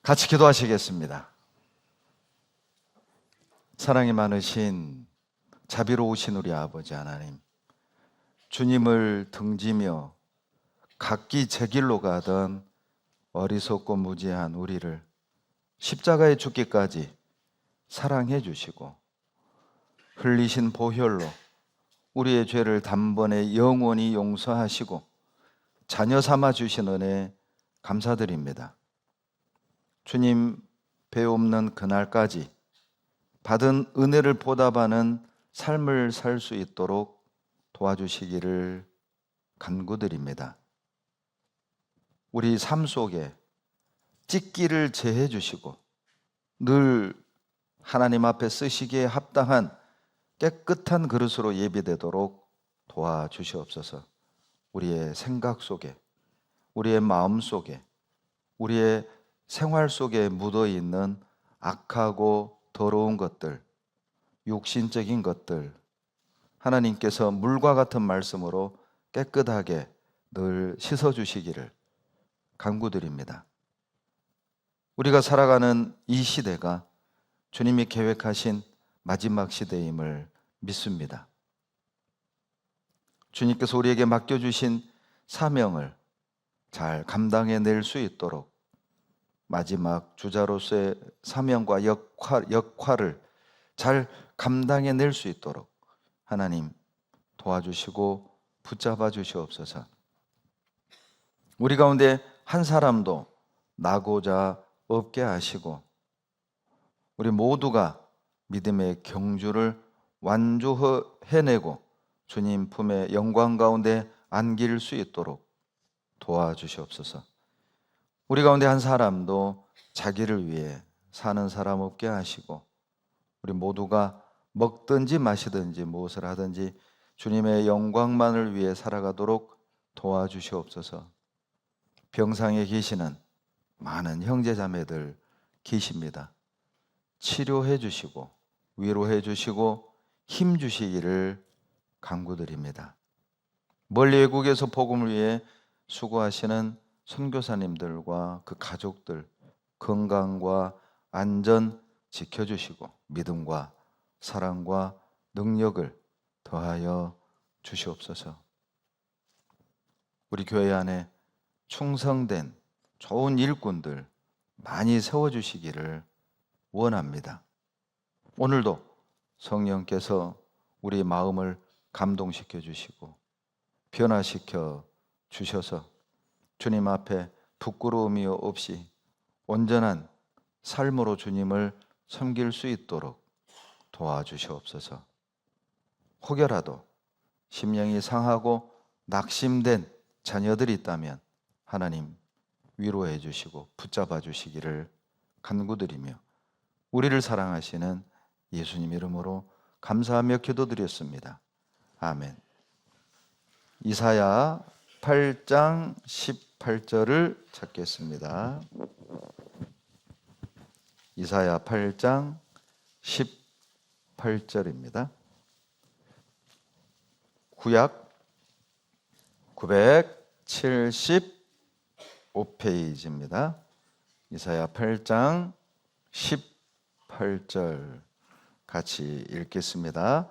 같이 기도하시겠습니다. 사랑이 많으신 자비로우신 우리 아버지 하나님, 주님을 등지며 각기 제 길로 가던 어리석고 무지한 우리를 십자가에 죽기까지 사랑해 주시고 흘리신 보혈로 우리의 죄를 단번에 영원히 용서하시고 자녀 삼아 주신 은혜 감사드립니다. 주님 배 없는 그날까지 받은 은혜를 보답하는 삶을 살 수 있도록 도와주시기를 간구드립니다. 우리 삶 속에 찢기를 제해 주시고 늘 하나님 앞에 쓰시기에 합당한 깨끗한 그릇으로 예비되도록 도와주시옵소서. 우리의 생각 속에, 우리의 마음 속에, 우리의 생활 속에 묻어있는 악하고 더러운 것들, 육신적인 것들, 하나님께서 물과 같은 말씀으로 깨끗하게 늘 씻어주시기를 간구드립니다. 우리가 살아가는 이 시대가 주님이 계획하신 마지막 시대임을 믿습니다. 주님께서 우리에게 맡겨주신 사명을 잘 감당해낼 수 있도록 마지막 주자로서의 사명과 역할을 잘 감당해낼 수 있도록 하나님 도와주시고 붙잡아 주시옵소서. 우리 가운데 한 사람도 나고자 없게 하시고 우리 모두가 믿음의 경주를 완주해내고 주님 품의 영광 가운데 안길 수 있도록 도와주시옵소서. 우리 가운데 한 사람도 자기를 위해 사는 사람 없게 하시고 우리 모두가 먹든지 마시든지 무엇을 하든지 주님의 영광만을 위해 살아가도록 도와주시옵소서. 병상에 계시는 많은 형제자매들 계십니다. 치료해 주시고 위로해 주시고 힘 주시기를 간구드립니다. 멀리 외국에서 복음을 위해 수고하시는 선교사님들과 그 가족들 건강과 안전 지켜주시고 믿음과 사랑과 능력을 더하여 주시옵소서. 우리 교회 안에 충성된 좋은 일꾼들 많이 세워주시기를 원합니다. 오늘도 성령께서 우리 마음을 감동시켜 주시고 변화시켜 주셔서 주님 앞에 부끄러움이 없이 온전한 삶으로 주님을 섬길 수 있도록 도와주시옵소서. 혹여라도 심령이 상하고 낙심된 자녀들이 있다면 하나님 위로해 주시고 붙잡아 주시기를 간구드리며 우리를 사랑하시는 예수님 이름으로 감사하며 기도드렸습니다. 아멘. 이사야 8장 18절을 찾겠습니다. 이사야 8장 18절입니다. 구약 975페이지입니다. 이사야 8장 18절 같이 읽겠습니다.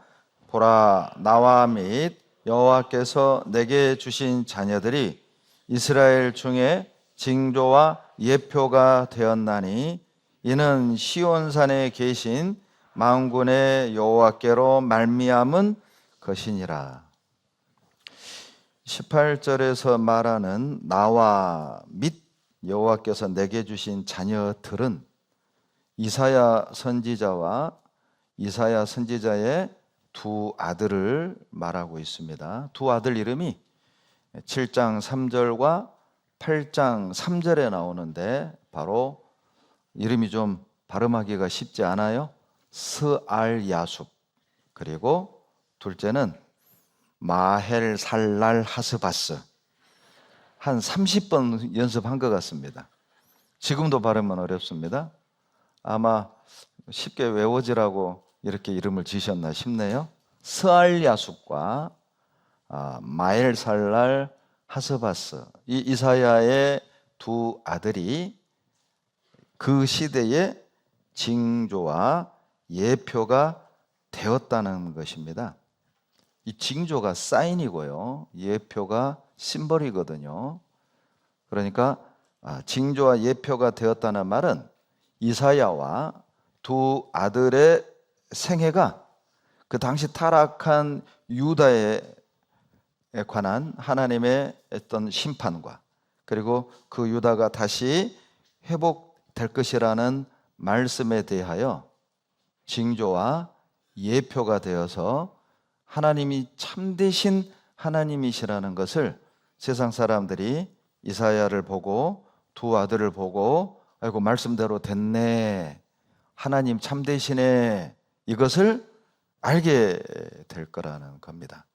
보라, 나와 및 여호와께서 내게 주신 자녀들이 이스라엘 중에 징조와 예표가 되었나니 이는 시온산에 계신 만군의 여호와께로 말미암은 것이니라. 18절에서 말하는 나와 및 여호와께서 내게 주신 자녀들은 이사야 선지자와 이사야 선지자의 두 아들을 말하고 있습니다. 두 아들 이름이 7장 3절과 8장 3절에 나오는데 바로 이름이 좀 발음하기가 쉽지 않아요. 스알야숲, 그리고 둘째는 마헬살랄 하스바스. 한 30번 연습한 것 같습니다. 지금도 발음은 어렵습니다. 아마 쉽게 외워지라고 이렇게 이름을 지으셨나 싶네요. 스알야숲과 마엘살랄 하스바스, 이 이사야의 두 아들이 그 시대의 징조와 예표가 되었다는 것입니다. 이 징조가 사인이고요, 예표가 심벌이거든요. 그러니까 징조와 예표가 되었다는 말은 이사야와 두 아들의 생애가 그 당시 타락한 유다에 관한 하나님의 어떤 심판과, 그리고 그 유다가 다시 회복될 것이라는 말씀에 대하여 징조와 예표가 되어서 하나님이 참되신 하나님이시라는 것을 세상 사람들이 이사야를 보고 두 아들을 보고 아이고 말씀대로 됐네, 하나님 참되시네, 이것을 알게 될 거라는 겁니다.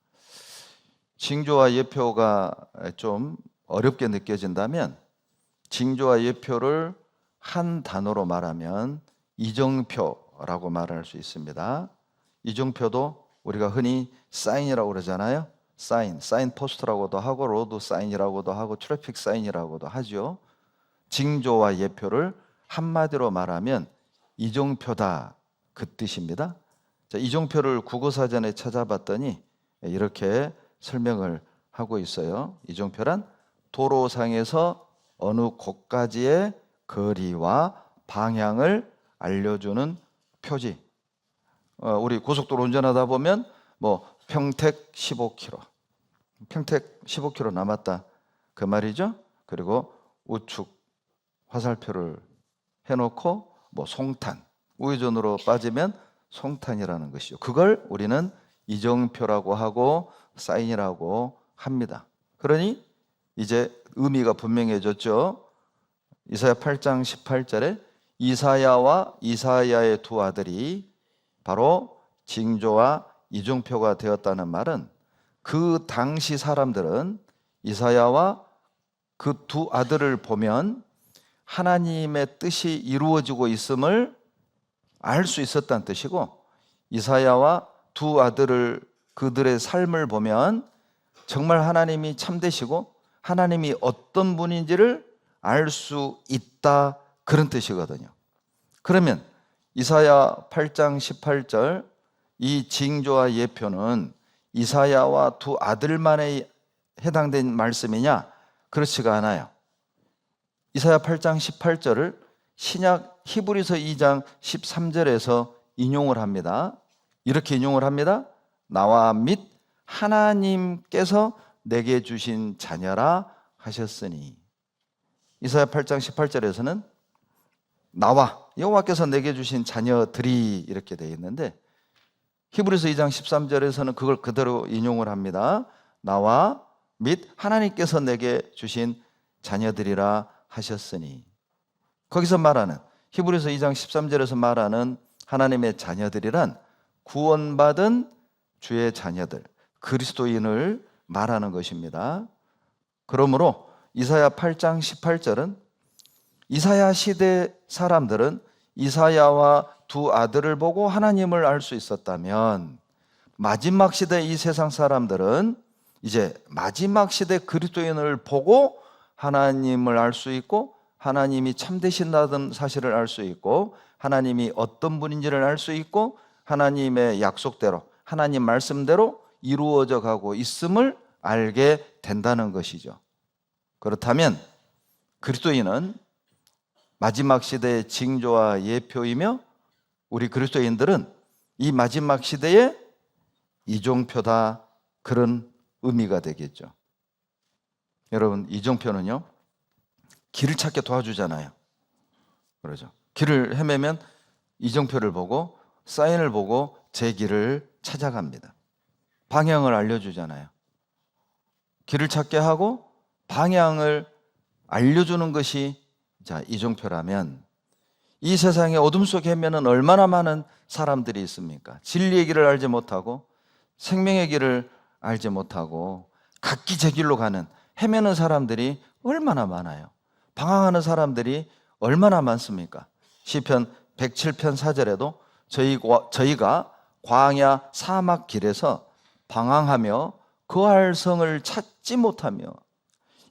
징조와 예표가 좀 어렵게 느껴진다면 징조와 예표를 한 단어로 말하면 이정표라고 말할 수 있습니다. 이정표도 우리가 흔히 사인이라고 그러잖아요. 사인 포스터라고도 하고 로드 사인이라고도 하고 트래픽 사인이라고도 하죠. 징조와 예표를 한마디로 말하면 이정표다, 그 뜻입니다. 자, 이정표를 국어사전에 찾아봤더니 이렇게 설명을 하고 있어요. 이정표란 도로상에서 어느 곳까지의 거리와 방향을 알려주는 표지. 우리 고속도로 운전하다 보면 평택 15km, 평택 15km 남았다, 그 말이죠. 그리고 우측 화살표를 해놓고 송탄, 우회전으로 빠지면 송탄이라는 것이죠. 그걸 우리는 이정표라고 하고 사인이라고 합니다. 그러니 이제 의미가 분명해졌죠. 이사야 8장 18절에 이사야와 이사야의 두 아들이 바로 징조와 이정표가 되었다는 말은 그 당시 사람들은 이사야와 그 두 아들을 보면 하나님의 뜻이 이루어지고 있음을 알 수 있었다는 뜻이고, 이사야와 두 아들을, 그들의 삶을 보면 정말 하나님이 참되시고 하나님이 어떤 분인지를 알 수 있다, 그런 뜻이거든요. 그러면 이사야 8장 18절 이 징조와 예표는 이사야와 두 아들만에 해당된 말씀이냐? 그렇지가 않아요. 이사야 8장 18절을 신약 히브리서 2장 13절에서 인용을 합니다. 이렇게 인용을 합니다. 나와 및 하나님께서 내게 주신 자녀라 하셨으니. 이사야 8장 18절에서는 나와, 여호와께서 내게 주신 자녀들이, 이렇게 되어 있는데 히브리서 2장 13절에서는 그걸 그대로 인용을 합니다. 나와 및 하나님께서 내게 주신 자녀들이라 하셨으니. 거기서 말하는, 히브리서 2장 13절에서 말하는 하나님의 자녀들이란 구원받은 주의 자녀들, 그리스도인을 말하는 것입니다. 그러므로 이사야 8장 18절은 이사야 시대 사람들은 이사야와 두 아들을 보고 하나님을 알 수 있었다면, 마지막 시대 이 세상 사람들은 이제 마지막 시대 그리스도인을 보고 하나님을 알 수 있고 하나님이 참되신다는 사실을 알 수 있고 하나님이 어떤 분인지를 알 수 있고 하나님의 약속대로, 하나님 말씀대로 이루어져 가고 있음을 알게 된다는 것이죠. 그렇다면 그리스도인은 마지막 시대의 징조와 예표이며 우리 그리스도인들은 이 마지막 시대의 이정표다, 그런 의미가 되겠죠. 여러분, 이정표는요 길을 찾게 도와주잖아요. 그러죠. 길을 헤매면 이정표를 보고 사인을 보고 제 길을 찾아갑니다. 방향을 알려주잖아요. 길을 찾게 하고 방향을 알려주는 것이 이정표라면, 이 세상의 어둠 속에 헤매는 얼마나 많은 사람들이 있습니까? 진리의 길을 알지 못하고 생명의 길을 알지 못하고 각기 제 길로 가는, 헤매는 사람들이 얼마나 많아요. 방황하는 사람들이 얼마나 많습니까? 시편 107편 4절에도 저희가 광야 사막 길에서 방황하며 거할 성을 찾지 못하며,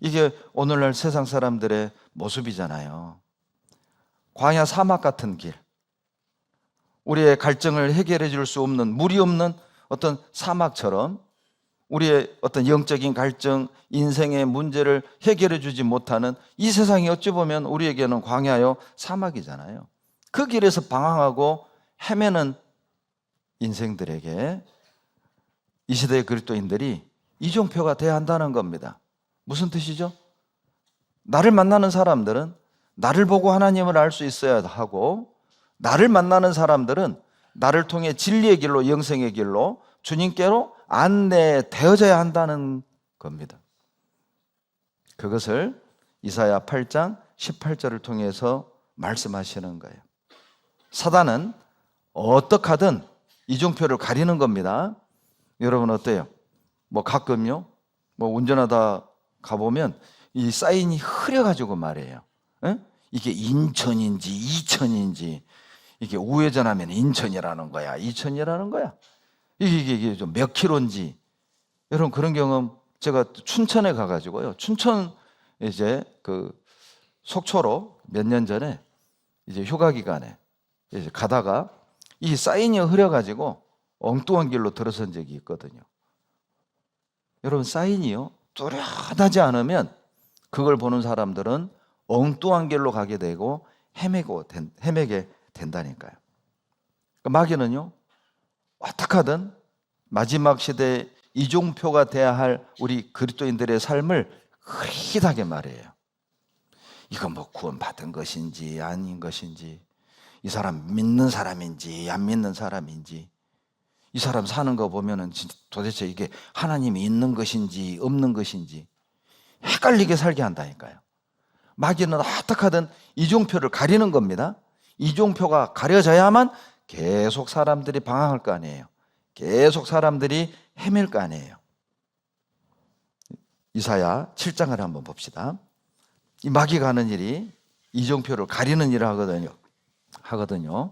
이게 오늘날 세상 사람들의 모습이잖아요. 광야 사막 같은 길, 우리의 갈증을 해결해 줄 수 없는, 물이 없는 어떤 사막처럼 우리의 어떤 영적인 갈증, 인생의 문제를 해결해 주지 못하는 이 세상이 어찌 보면 우리에게는 광야요 사막이잖아요. 그 길에서 방황하고 헤매는 인생들에게 이 시대의 그리스도인들이 이종표가 돼야 한다는 겁니다. 무슨 뜻이죠? 나를 만나는 사람들은 나를 보고 하나님을 알 수 있어야 하고, 나를 만나는 사람들은 나를 통해 진리의 길로, 영생의 길로 주님께로 안내되어져야 한다는 겁니다. 그것을 이사야 8장 18절을 통해서 말씀하시는 거예요. 사단은 어떻게 하든 이종표를 가리는 겁니다. 여러분 어때요? 가끔요, 운전하다 가보면 이 사인이 흐려가지고 말이에요. 에? 이게 인천인지 이천인지, 이게 우회전하면 인천이라는 거야, 이천이라는 거야, 이게 좀 몇 킬로인지. 여러분 그런 경험, 제가 춘천에 가가지고요, 춘천 이제 그 속초로 몇 년 전에 이제 휴가 기간에 이제 가다가 이 사인이 흐려가지고 엉뚱한 길로 들어선 적이 있거든요. 여러분 사인이요 뚜렷하지 않으면 그걸 보는 사람들은 엉뚱한 길로 가게 되고 헤매게 된다니까요. 마귀는요 어떻게 하든 마지막 시대에 이종표가 돼야 할 우리 그리스도인들의 삶을 흐릿하게 말해요. 이거 구원받은 것인지 아닌 것인지, 이 사람 믿는 사람인지 안 믿는 사람인지, 이 사람 사는 거 보면은 도대체 이게 하나님이 있는 것인지 없는 것인지 헷갈리게 살게 한다니까요. 마귀는 어떻게 하든 이종표를 가리는 겁니다. 이종표가 가려져야만 계속 사람들이 방황할 거 아니에요. 계속 사람들이 헤맬 거 아니에요. 이사야 7장을 한번 봅시다. 이 마귀가 하는 일이 이종표를 가리는 일을 하거든요.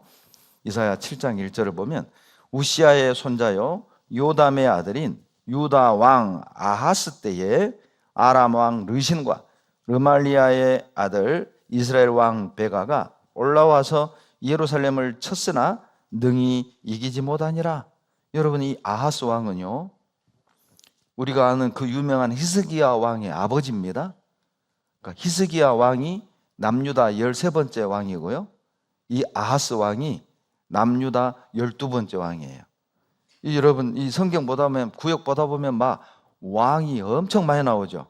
이사야 7장 1절을 보면, 우시아의 손자요 요담의 아들인 유다 왕 아하스 때에 아람 왕 르신과 르말리아의 아들 이스라엘 왕 베가가 올라와서 예루살렘을 쳤으나 능히 이기지 못하니라. 여러분 이 아하스 왕은요 우리가 아는 그 유명한 히스기야 왕의 아버지입니다. 그러니까 히스기야 왕이 남유다 13번째 왕이고요, 이 아하스 왕이 남유다 12번째 왕이에요. 여러분 이 성경 보다 보면, 구역 보다 보면 막 왕이 엄청 많이 나오죠.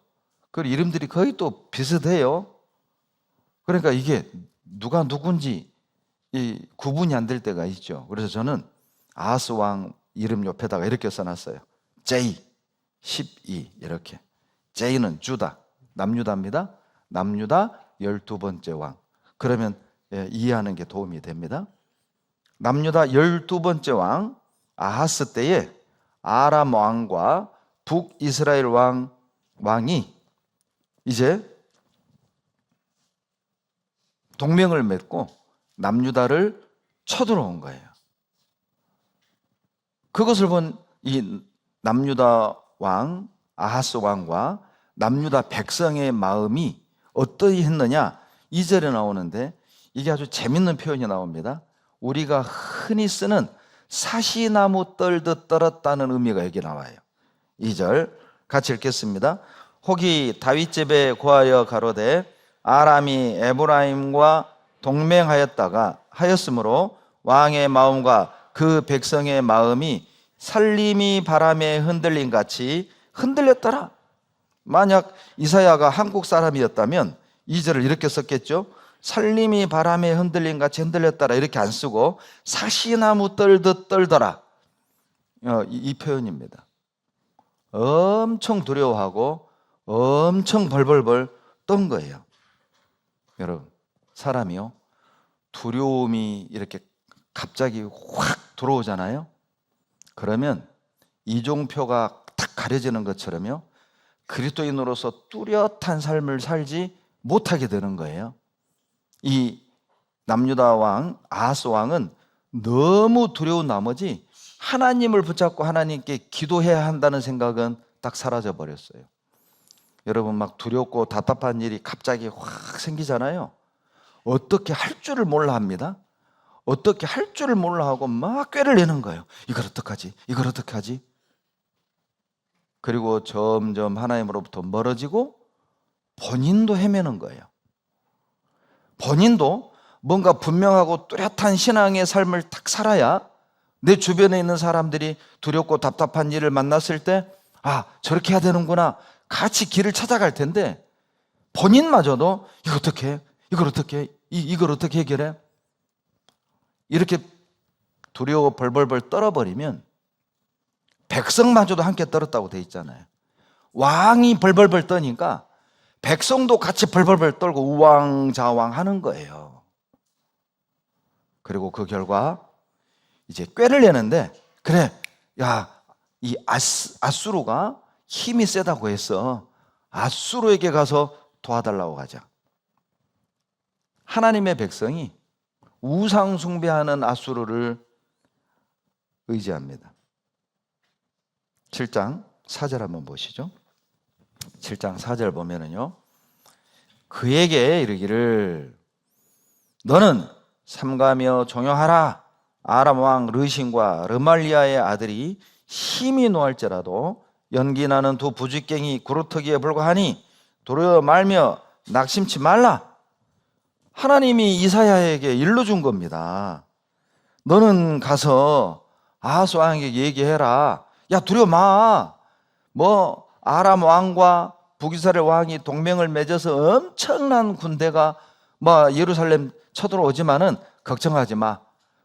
그리고 이름들이 거의 또 비슷해요. 그러니까 이게 누가 누군지 구분이 안 될 때가 있죠. 그래서 저는 아하스 왕 이름 옆에다가 이렇게 써놨어요. J 12 이렇게. J는 주다, 남유다입니다. 남유다 12번째 왕. 그러면 이해하는 게 도움이 됩니다. 남유다 12번째 왕 아하스 때에 아람 왕과 북이스라엘 왕이 이제 동맹을 맺고 남유다를 쳐들어온 거예요. 그것을 본 이 남유다 왕 아하스 왕과 남유다 백성의 마음이 어떠히 했느냐, 2절에 나오는데 이게 아주 재밌는 표현이 나옵니다. 우리가 흔히 쓰는 사시나무 떨듯 떨었다는 의미가 여기 나와요. 2절 같이 읽겠습니다. 혹이 다윗 집에 고하여 가로되 아람이 에브라임과 동맹하였으므로 왕의 마음과 그 백성의 마음이 살림이 바람에 흔들림 같이 흔들렸더라. 만약 이사야가 한국 사람이었다면 2절을 이렇게 썼겠죠. 살림이 바람에 흔들림 같이 흔들렸더라 이렇게 안 쓰고 사시나무 떨듯 떨더라, 이 표현입니다. 엄청 두려워하고 엄청 벌벌벌 떤 거예요. 여러분 사람이요 두려움이 이렇게 갑자기 확 들어오잖아요. 그러면 이종표가 딱 가려지는 것처럼요 그리스도인으로서 뚜렷한 삶을 살지 못하게 되는 거예요. 이 남유다 왕 아하스 왕은 너무 두려운 나머지 하나님을 붙잡고 하나님께 기도해야 한다는 생각은 딱 사라져 버렸어요. 여러분 막 두렵고 답답한 일이 갑자기 확 생기잖아요. 어떻게 할 줄을 몰라 합니다. 어떻게 할 줄을 몰라 하고 막 꾀를 내는 거예요. 이걸 어떡하지? 이걸 어떡하지? 그리고 점점 하나님으로부터 멀어지고 본인도 헤매는 거예요. 본인도 뭔가 분명하고 뚜렷한 신앙의 삶을 딱 살아야 내 주변에 있는 사람들이 두렵고 답답한 일을 만났을 때 아, 저렇게 해야 되는구나. 같이 길을 찾아갈 텐데 본인마저도 이거 어떻게 해? 이걸 어떻게 해? 이걸 어떻게 해결해? 이렇게 두려워 벌벌벌 떨어버리면 백성마저도 함께 떨었다고 돼 있잖아요. 왕이 벌벌벌 떠니까 백성도 같이 벌벌벌 떨고 우왕좌왕 하는 거예요. 그리고 그 결과 이제 꾀를 내는데 그래, 야, 이 아수르가 힘이 세다고 해서 아수르에게 가서 도와달라고 하자. 하나님의 백성이 우상 숭배하는 아수르를 의지합니다. 7장 4절 한번 보시죠. 7장 4절 보면은요, 그에게 이르기를 너는 삼가며 종용하라. 아람 왕 르신과 르말리아의 아들이 심히 노할지라도 연기 나는 두 부지깽이 구루터기에 불과하니 두려워 말며 낙심치 말라. 하나님이 이사야에게 일러준 겁니다. 너는 가서 아하스 왕에게 얘기해라. 야, 두려워 마. 뭐 아람 왕과 북이스라엘 왕이 동맹을 맺어서 엄청난 군대가 뭐 예루살렘 쳐들어오지만은 걱정하지 마.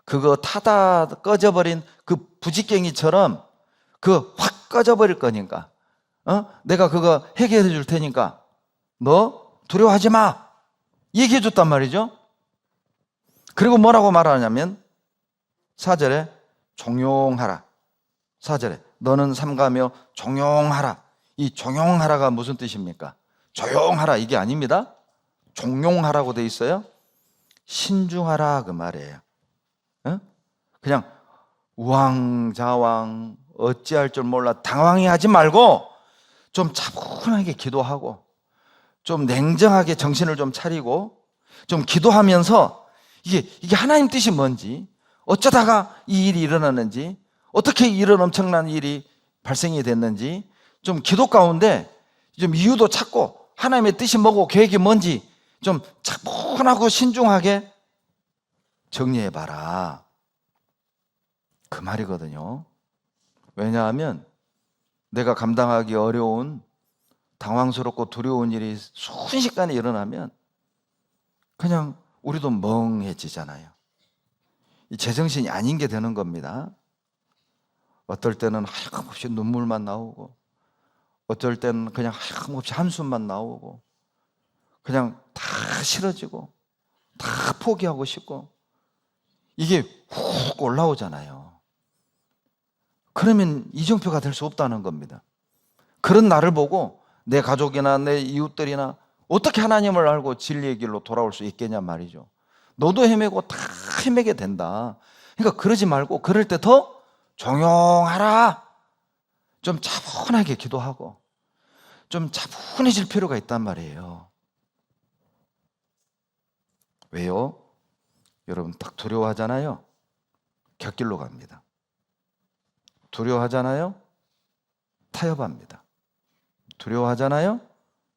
그거 타다 꺼져버린 그 부지깽이처럼 그거 확 꺼져버릴 거니까 내가 그거 해결해 줄 테니까 너 두려워하지 마. 얘기해 줬단 말이죠. 그리고 뭐라고 말하냐면 4절에 종용하라. 4절에 너는 삼가며 종용하라. 이 종용하라가 무슨 뜻입니까? 조용하라 이게 아닙니다. 종용하라고 돼 있어요. 신중하라 그 말이에요. 그냥 우왕좌왕 어찌할 줄 몰라 당황해하지 말고 좀 차분하게 기도하고 좀 냉정하게 정신을 좀 차리고 좀 기도하면서 이게 하나님 뜻이 뭔지 어쩌다가 이 일이 일어났는지 어떻게 이런 엄청난 일이 발생이 됐는지 좀 기도 가운데 좀 이유도 찾고 하나님의 뜻이 뭐고 계획이 뭔지 좀 차분하고 신중하게 정리해봐라. 그 말이거든요. 왜냐하면 내가 감당하기 어려운 당황스럽고 두려운 일이 순식간에 일어나면 그냥 우리도 멍해지잖아요. 이 제정신이 아닌 게 되는 겁니다. 어떨 때는 하염없이 눈물만 나오고 어쩔 때는 그냥 하염없이 한숨만 나오고 그냥 다 싫어지고 다 포기하고 싶고 이게 훅 올라오잖아요. 그러면 이정표가 될 수 없다는 겁니다. 그런 나를 보고 내 가족이나 내 이웃들이나 어떻게 하나님을 알고 진리의 길로 돌아올 수 있겠냐 말이죠. 너도 헤매고 다 헤매게 된다. 그러니까 그러지 말고 그럴 때 더 종용하라. 좀 차분하게 기도하고 좀 차분해질 필요가 있단 말이에요. 왜요? 여러분 딱 두려워하잖아요. 곁길로 갑니다. 두려워하잖아요. 타협합니다. 두려워하잖아요.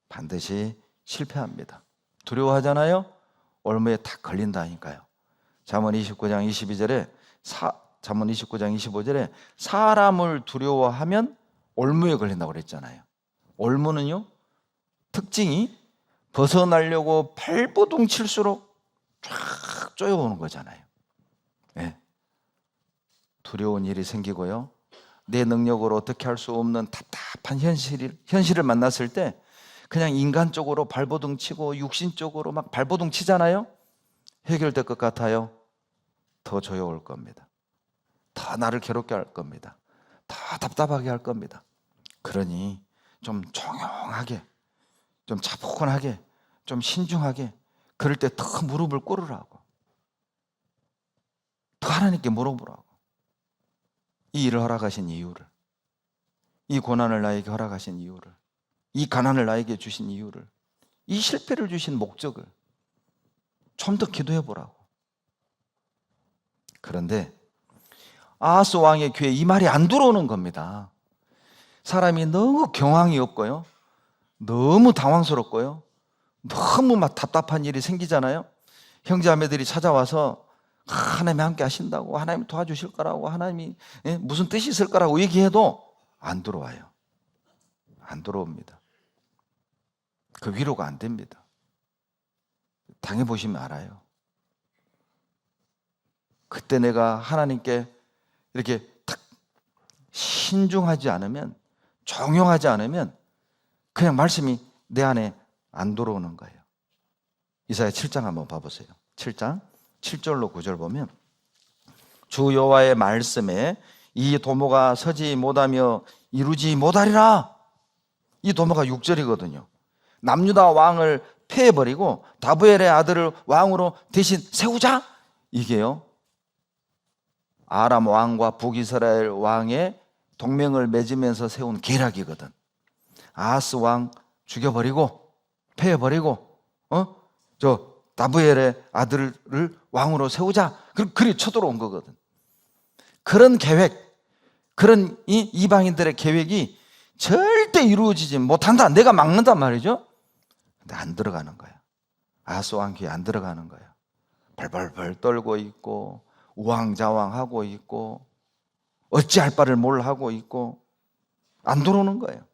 반드시 실패합니다. 두려워하잖아요. 올무에 탁 걸린다니까요. 잠언 29장 22절에 잠언 29장 25절에 사람을 두려워하면 올무에 걸린다고 그랬잖아요. 올무는요 특징이 벗어나려고 발버둥 칠수록 쫙 쪼여오는 거잖아요. 네. 두려운 일이 생기고요. 내 능력으로 어떻게 할 수 없는 답답한 현실을 만났을 때 그냥 인간적으로 발버둥 치고 육신적으로 막 발버둥 치잖아요. 해결될 것 같아요. 더 조여올 겁니다. 더 나를 괴롭게 할 겁니다. 더 답답하게 할 겁니다. 그러니 좀 종용하게, 좀 차분하게, 좀 신중하게 그럴 때 더 무릎을 꿇으라고. 더 하나님께 물어보라고. 이 일을 허락하신 이유를, 이 고난을 나에게 허락하신 이유를, 이 가난을 나에게 주신 이유를, 이 실패를 주신 목적을 좀 더 기도해 보라고. 그런데 아하스 왕의 귀에 이 말이 안 들어오는 겁니다. 사람이 너무 경황이 없고요, 너무 당황스럽고요, 너무 막 답답한 일이 생기잖아요. 형제자매들이 찾아와서 하나님이 함께 하신다고, 하나님이 도와주실 거라고, 하나님이 무슨 뜻이 있을 거라고 얘기해도 안 들어와요. 안 들어옵니다. 그 위로가 안 됩니다. 당해보시면 알아요. 그때 내가 하나님께 이렇게 탁 신중하지 않으면, 정용하지 않으면 그냥 말씀이 내 안에 안 들어오는 거예요. 이사야 7장 한번 봐보세요. 7장 7절로 9절 보면, 주 여호와의 말씀에 이 도모가 서지 못하며 이루지 못하리라. 이 도모가 6절이거든요. 남유다 왕을 패해버리고 다브엘의 아들을 왕으로 대신 세우자, 이게요 아람 왕과 북이스라엘 왕의 동맹을 맺으면서 세운 계략이거든. 아하스 왕 죽여버리고 패해버리고 저 다브엘의 아들을 왕으로 세우자, 그리 쳐들어온 거거든. 그런 계획, 그런 이방인들의 계획이 절대 이루어지지 못한다, 내가 막는단 말이죠. 근데 안 들어가는 거야. 아하스 왕 귀에 안 들어가는 거야. 벌벌벌 떨고 있고 우왕좌왕하고 있고 어찌할 바를 몰라 하고 있고 안 들어오는 거예요.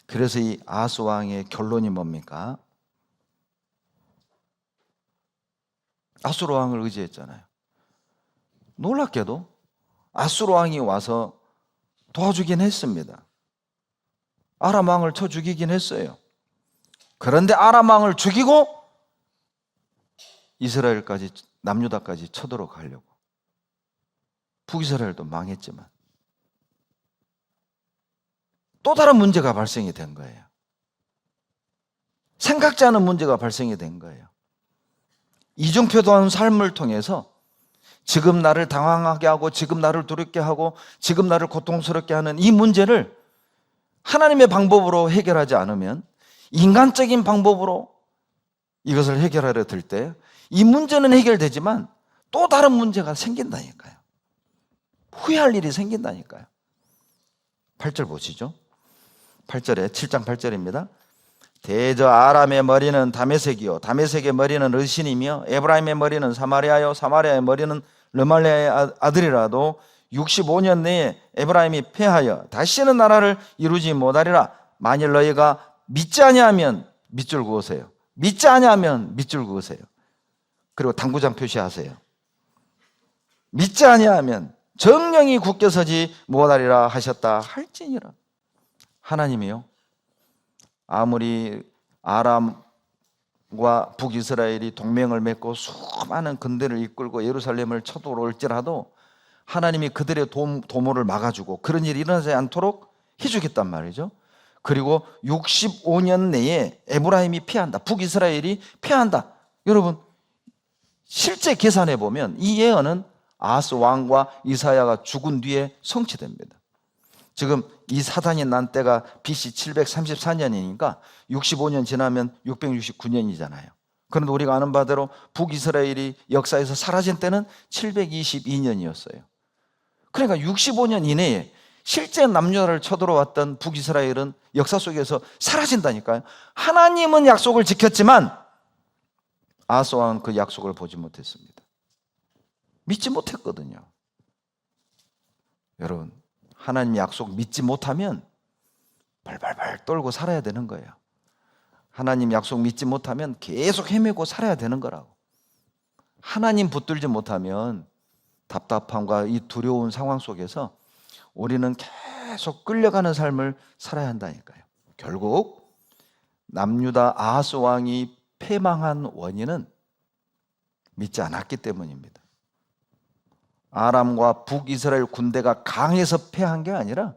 그래서 이 아하스 왕의 결론이 뭡니까? 아수르 왕을 의지했잖아요. 놀랍게도 아수르 왕이 와서 도와주긴 했습니다. 아람 왕을 쳐 죽이긴 했어요. 그런데 아람 왕을 죽이고 이스라엘까지, 남유다까지 쳐들어가려고. 북이스라엘도 망했지만 또 다른 문제가 발생이 된 거예요. 생각지 않은 문제가 발생이 된 거예요. 이중표다운 삶을 통해서 지금 나를 당황하게 하고 지금 나를 두렵게 하고 지금 나를 고통스럽게 하는 이 문제를 하나님의 방법으로 해결하지 않으면, 인간적인 방법으로 이것을 해결하려 들 때 이 문제는 해결되지만 또 다른 문제가 생긴다니까요. 후회할 일이 생긴다니까요. 8절 보시죠. 8절에 7장 8절입니다. 대저 아람의 머리는 다메섹이요 다메섹의 머리는 르신이며 에브라임의 머리는 사마리아요 사마리아의 머리는 르말리아의 아들이라도 65년 내에 에브라임이 패하여 다시는 나라를 이루지 못하리라. 만일 너희가 믿지 아니하면 밑줄 그으세요. 믿지 아니하면 밑줄 그으세요. 그리고 당구장 표시하세요. 믿지 아니하면 정령이 굳게 서지 못하리라 하셨다 할지니라. 하나님이요, 아무리 아람과 북이스라엘이 동맹을 맺고 수많은 군대를 이끌고 예루살렘을 쳐들어올지라도 하나님이 그들의 도모를 막아주고 그런 일이 일어나지 않도록 해주겠단 말이죠. 그리고 65년 내에 에브라임이 패한다, 북이스라엘이 패한다. 여러분, 실제 계산해 보면 이 예언은 아하스 왕과 이사야가 죽은 뒤에 성취됩니다. 지금 이 사단이 난 때가 BC 734년이니까 65년 지나면 669년이잖아요. 그런데 우리가 아는 바대로 북이스라엘이 역사에서 사라진 때는 722년이었어요. 그러니까 65년 이내에 실제 남유다를 쳐들어왔던 북이스라엘은 역사 속에서 사라진다니까요. 하나님은 약속을 지켰지만 아하스 왕은 그 약속을 보지 못했습니다. 믿지 못했거든요. 여러분, 하나님 약속 믿지 못하면 발발발 떨고 살아야 되는 거예요. 하나님 약속 믿지 못하면 계속 헤매고 살아야 되는 거라고. 하나님 붙들지 못하면 답답함과 이 두려운 상황 속에서 우리는 계속 끌려가는 삶을 살아야 한다니까요. 결국 남유다 아하스 왕이 패망한 원인은 믿지 않았기 때문입니다. 아람과 북이스라엘 군대가 강해서 패한 게 아니라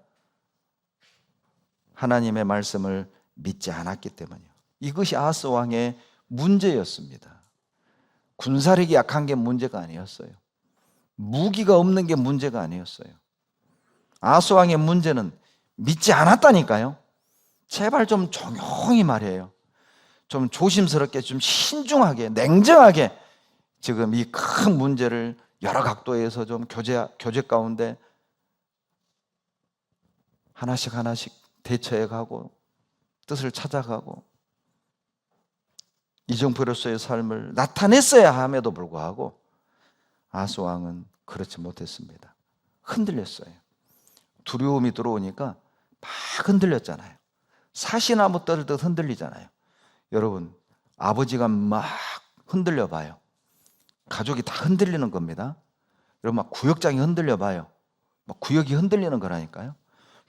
하나님의 말씀을 믿지 않았기 때문이에요. 이것이 아하스 왕의 문제였습니다. 군사력이 약한 게 문제가 아니었어요. 무기가 없는 게 문제가 아니었어요. 아하스 왕의 문제는 믿지 않았다니까요. 제발 좀 조용히 말해요. 좀 조심스럽게, 좀 신중하게, 냉정하게 지금 이 큰 문제를 여러 각도에서 좀 교제 가운데 하나씩 하나씩 대처해 가고 뜻을 찾아가고 이정표로서의 삶을 나타냈어야 함에도 불구하고 아하스 왕은 그렇지 못했습니다. 흔들렸어요. 두려움이 들어오니까 막 흔들렸잖아요. 사시나무 떨듯 흔들리잖아요. 여러분, 아버지가 막 흔들려 봐요. 가족이 다 흔들리는 겁니다. 여러분, 막 구역장이 흔들려 봐요. 막 구역이 흔들리는 거라니까요.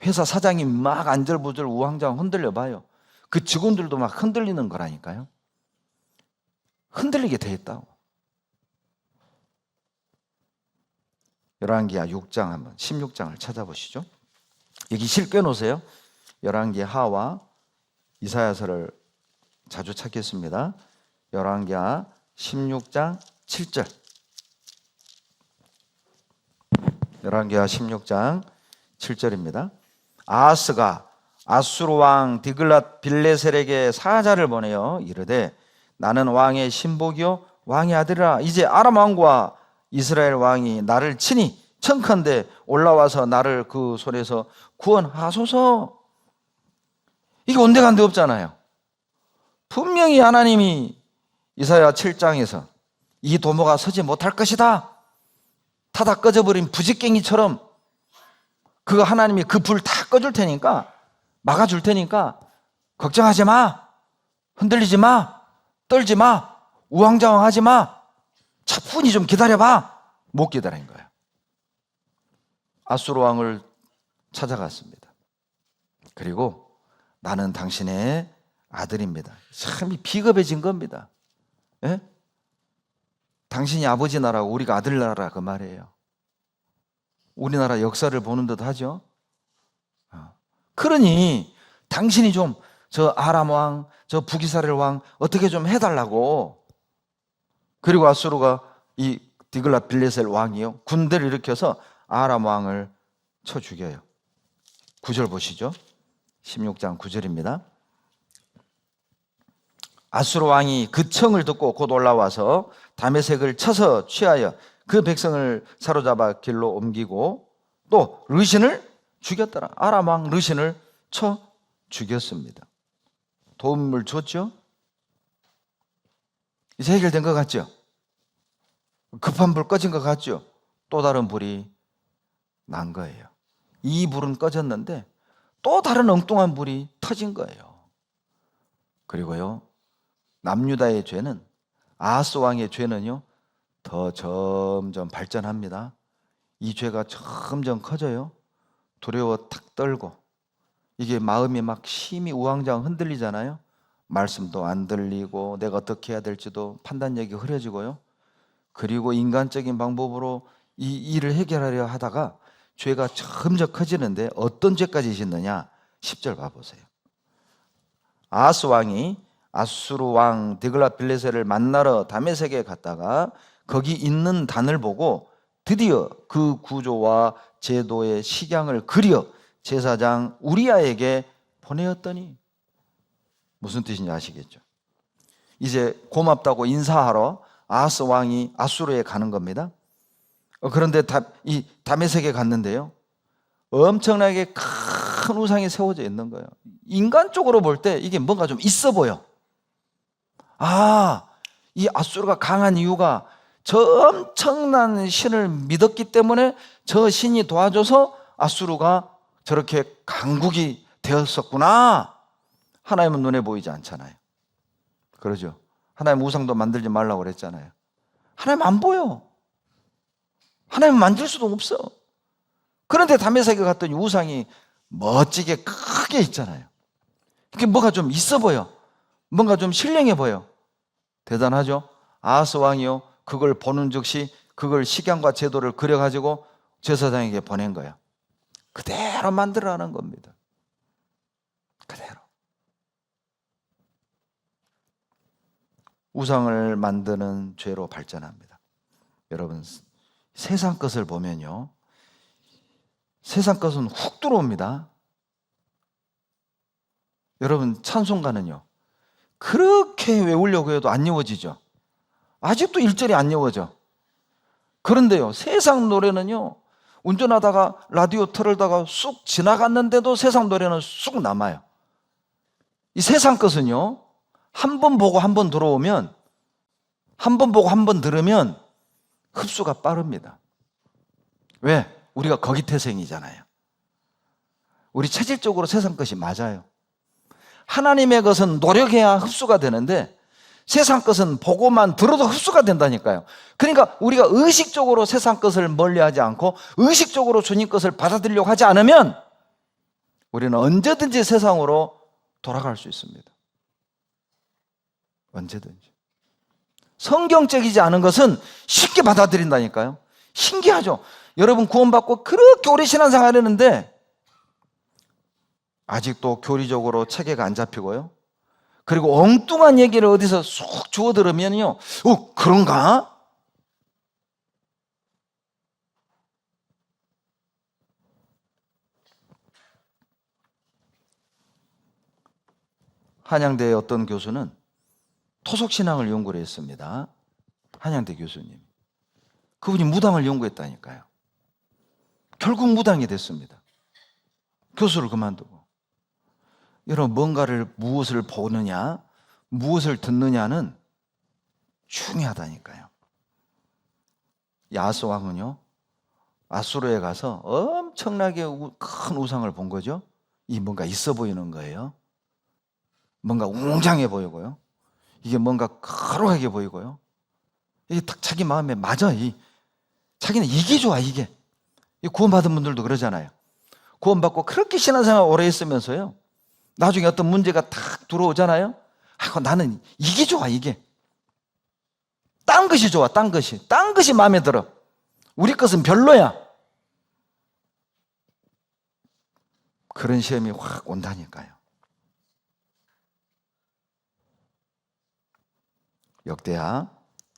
회사 사장이 막 안절부절 우왕좌왕 흔들려 봐요. 그 직원들도 막 흔들리는 거라니까요. 흔들리게 돼 있다고. 열왕기하 6장 한번 16장을 찾아보시죠. 여기 실겨 놓으세요. 열왕기하와 이사야서를 자주 찾겠습니다. 열왕기하 16장 7절. 열왕기하 16장 7절입니다. 아하스가 아수르 왕 디글랏 빌레셀에게 사자를 보내어 이르되 나는 왕의 신복이요 왕의 아들이라. 이제 아람 왕과 이스라엘 왕이 나를 치니 청컨대 올라와서 나를 그 손에서 구원하소서. 이게 온데간데 없잖아요. 분명히 하나님이 이사야 7장에서 이 도모가 서지 못할 것이다, 타다 꺼져버린 부직갱이처럼 그거 하나님이 그 불 다 꺼줄 테니까, 막아줄 테니까 걱정하지 마, 흔들리지 마, 떨지 마, 우왕좌왕하지 마, 차분히 좀 기다려봐. 못 기다린 거예요. 아수르 왕을 찾아갔습니다. 그리고 나는 당신의 아들입니다. 참 비겁해진 겁니다. 예? 당신이 아버지 나라고 우리가 아들 나라 그 말이에요. 우리나라 역사를 보는 듯 하죠. 그러니 당신이 좀 저 아람 왕, 저 북이스라엘 왕 어떻게 좀 해달라고. 그리고 아수르가 이 디글랏 빌레셀 왕이요, 군대를 일으켜서 아람 왕을 쳐 죽여요. 9절 보시죠. 16장 9절입니다. 아수르 왕이 그 청을 듣고 곧 올라와서 다메섹을 쳐서 취하여 그 백성을 사로잡아 길로 옮기고 또 르신을 죽였더라. 아람 왕 르신을 쳐 죽였습니다. 도움을 줬죠? 이제 해결된 것 같죠? 급한 불 꺼진 것 같죠? 또 다른 불이 난 거예요. 이 불은 꺼졌는데 또 다른 엉뚱한 불이 터진 거예요. 그리고요, 남유다의 죄는, 아하스 왕의 죄는요 더 점점 발전합니다. 이 죄가 점점 커져요. 두려워 탁 떨고, 이게 마음이 막 심히 우왕좌왕 흔들리잖아요. 말씀도 안 들리고 내가 어떻게 해야 될지도 판단력이 흐려지고요. 그리고 인간적인 방법으로 이 일을 해결하려 하다가 죄가 점점 커지는데 어떤 죄까지 짓느냐? 10절 봐보세요. 아하스 왕이 아수르 왕 디글랏 빌레셀을 만나러 다메섹에 갔다가 거기 있는 단을 보고 드디어 그 구조와 제도의 식양을 그려 제사장 우리야에게 보내었더니, 무슨 뜻인지 아시겠죠? 이제 고맙다고 인사하러 아하스 왕이 아수르에 가는 겁니다. 그런데 이 다메섹에 갔는데요, 엄청나게 큰 우상이 세워져 있는 거예요. 인간적으로 볼 때 이게 뭔가 좀 있어 보여. 이 아수르가 강한 이유가 저 엄청난 신을 믿었기 때문에 저 신이 도와줘서 아수르가 저렇게 강국이 되었었구나. 하나님은 눈에 보이지 않잖아요. 그러죠? 하나님 우상도 만들지 말라고 그랬잖아요. 하나님 안 보여. 하나님 만질 수도 없어. 그런데 다메섹에 갔더니 우상이 멋지게 크게 있잖아요. 이게 뭐가 좀 있어 보여. 뭔가 좀 신령해 보여. 대단하죠? 아하스 왕이요, 그걸 보는 즉시 그걸 식양과 제도를 그려가지고 제사장에게 보낸 거야. 그대로 만들어가는 겁니다. 그대로. 우상을 만드는 죄로 발전합니다. 여러분, 세상 것을 보면요, 세상 것은 훅 들어옵니다. 여러분, 찬송가는요, 그렇게 외우려고 해도 안 외워지죠. 아직도 1절이 안 외워져. 그런데요, 세상 노래는요, 운전하다가 라디오 틀다가 쑥 지나갔는데도 세상 노래는 쑥 남아요. 이 세상 것은요, 한 번 보고 한 번 들어오면, 한 번 보고 한 번 들으면 흡수가 빠릅니다. 왜? 우리가 거기 태생이잖아요. 우리 체질적으로 세상 것이 맞아요. 하나님의 것은 노력해야 흡수가 되는데 세상 것은 보고만 들어도 흡수가 된다니까요. 그러니까 우리가 의식적으로 세상 것을 멀리하지 않고 의식적으로 주님 것을 받아들이려고 하지 않으면 우리는 언제든지 세상으로 돌아갈 수 있습니다. 언제든지. 성경적이지 않은 것은 쉽게 받아들인다니까요. 신기하죠. 여러분 구원받고 그렇게 오래 신앙생활 했는데 아직도 교리적으로 체계가 안 잡히고요. 그리고 엉뚱한 얘기를 어디서 쏙 주워 들으면요, 그런가? 한양대의 어떤 교수는 토속신앙을 연구를 했습니다. 한양대 교수님. 그분이 무당을 연구했다니까요. 결국 무당이 됐습니다. 교수를 그만두고. 여러분, 뭔가를 무엇을 보느냐, 무엇을 듣느냐는 중요하다니까요. 야스 왕은요, 아수르에 가서 엄청나게 큰 우상을 본 거죠. 이 뭔가 있어 보이는 거예요. 뭔가 웅장해 보이고요. 이게 뭔가 거룩하게 보이고요. 이게 딱 자기 마음에 맞아. 자기는 이게 좋아, 이게. 구원받은 분들도 그러잖아요. 구원받고 그렇게 신앙생활 오래 했으면서요, 나중에 어떤 문제가 탁 들어오잖아요. 나는 이게 좋아, 이게. 딴 것이 좋아, 딴 것이. 딴 것이 마음에 들어. 우리 것은 별로야. 그런 시험이 확 온다니까요. 역대하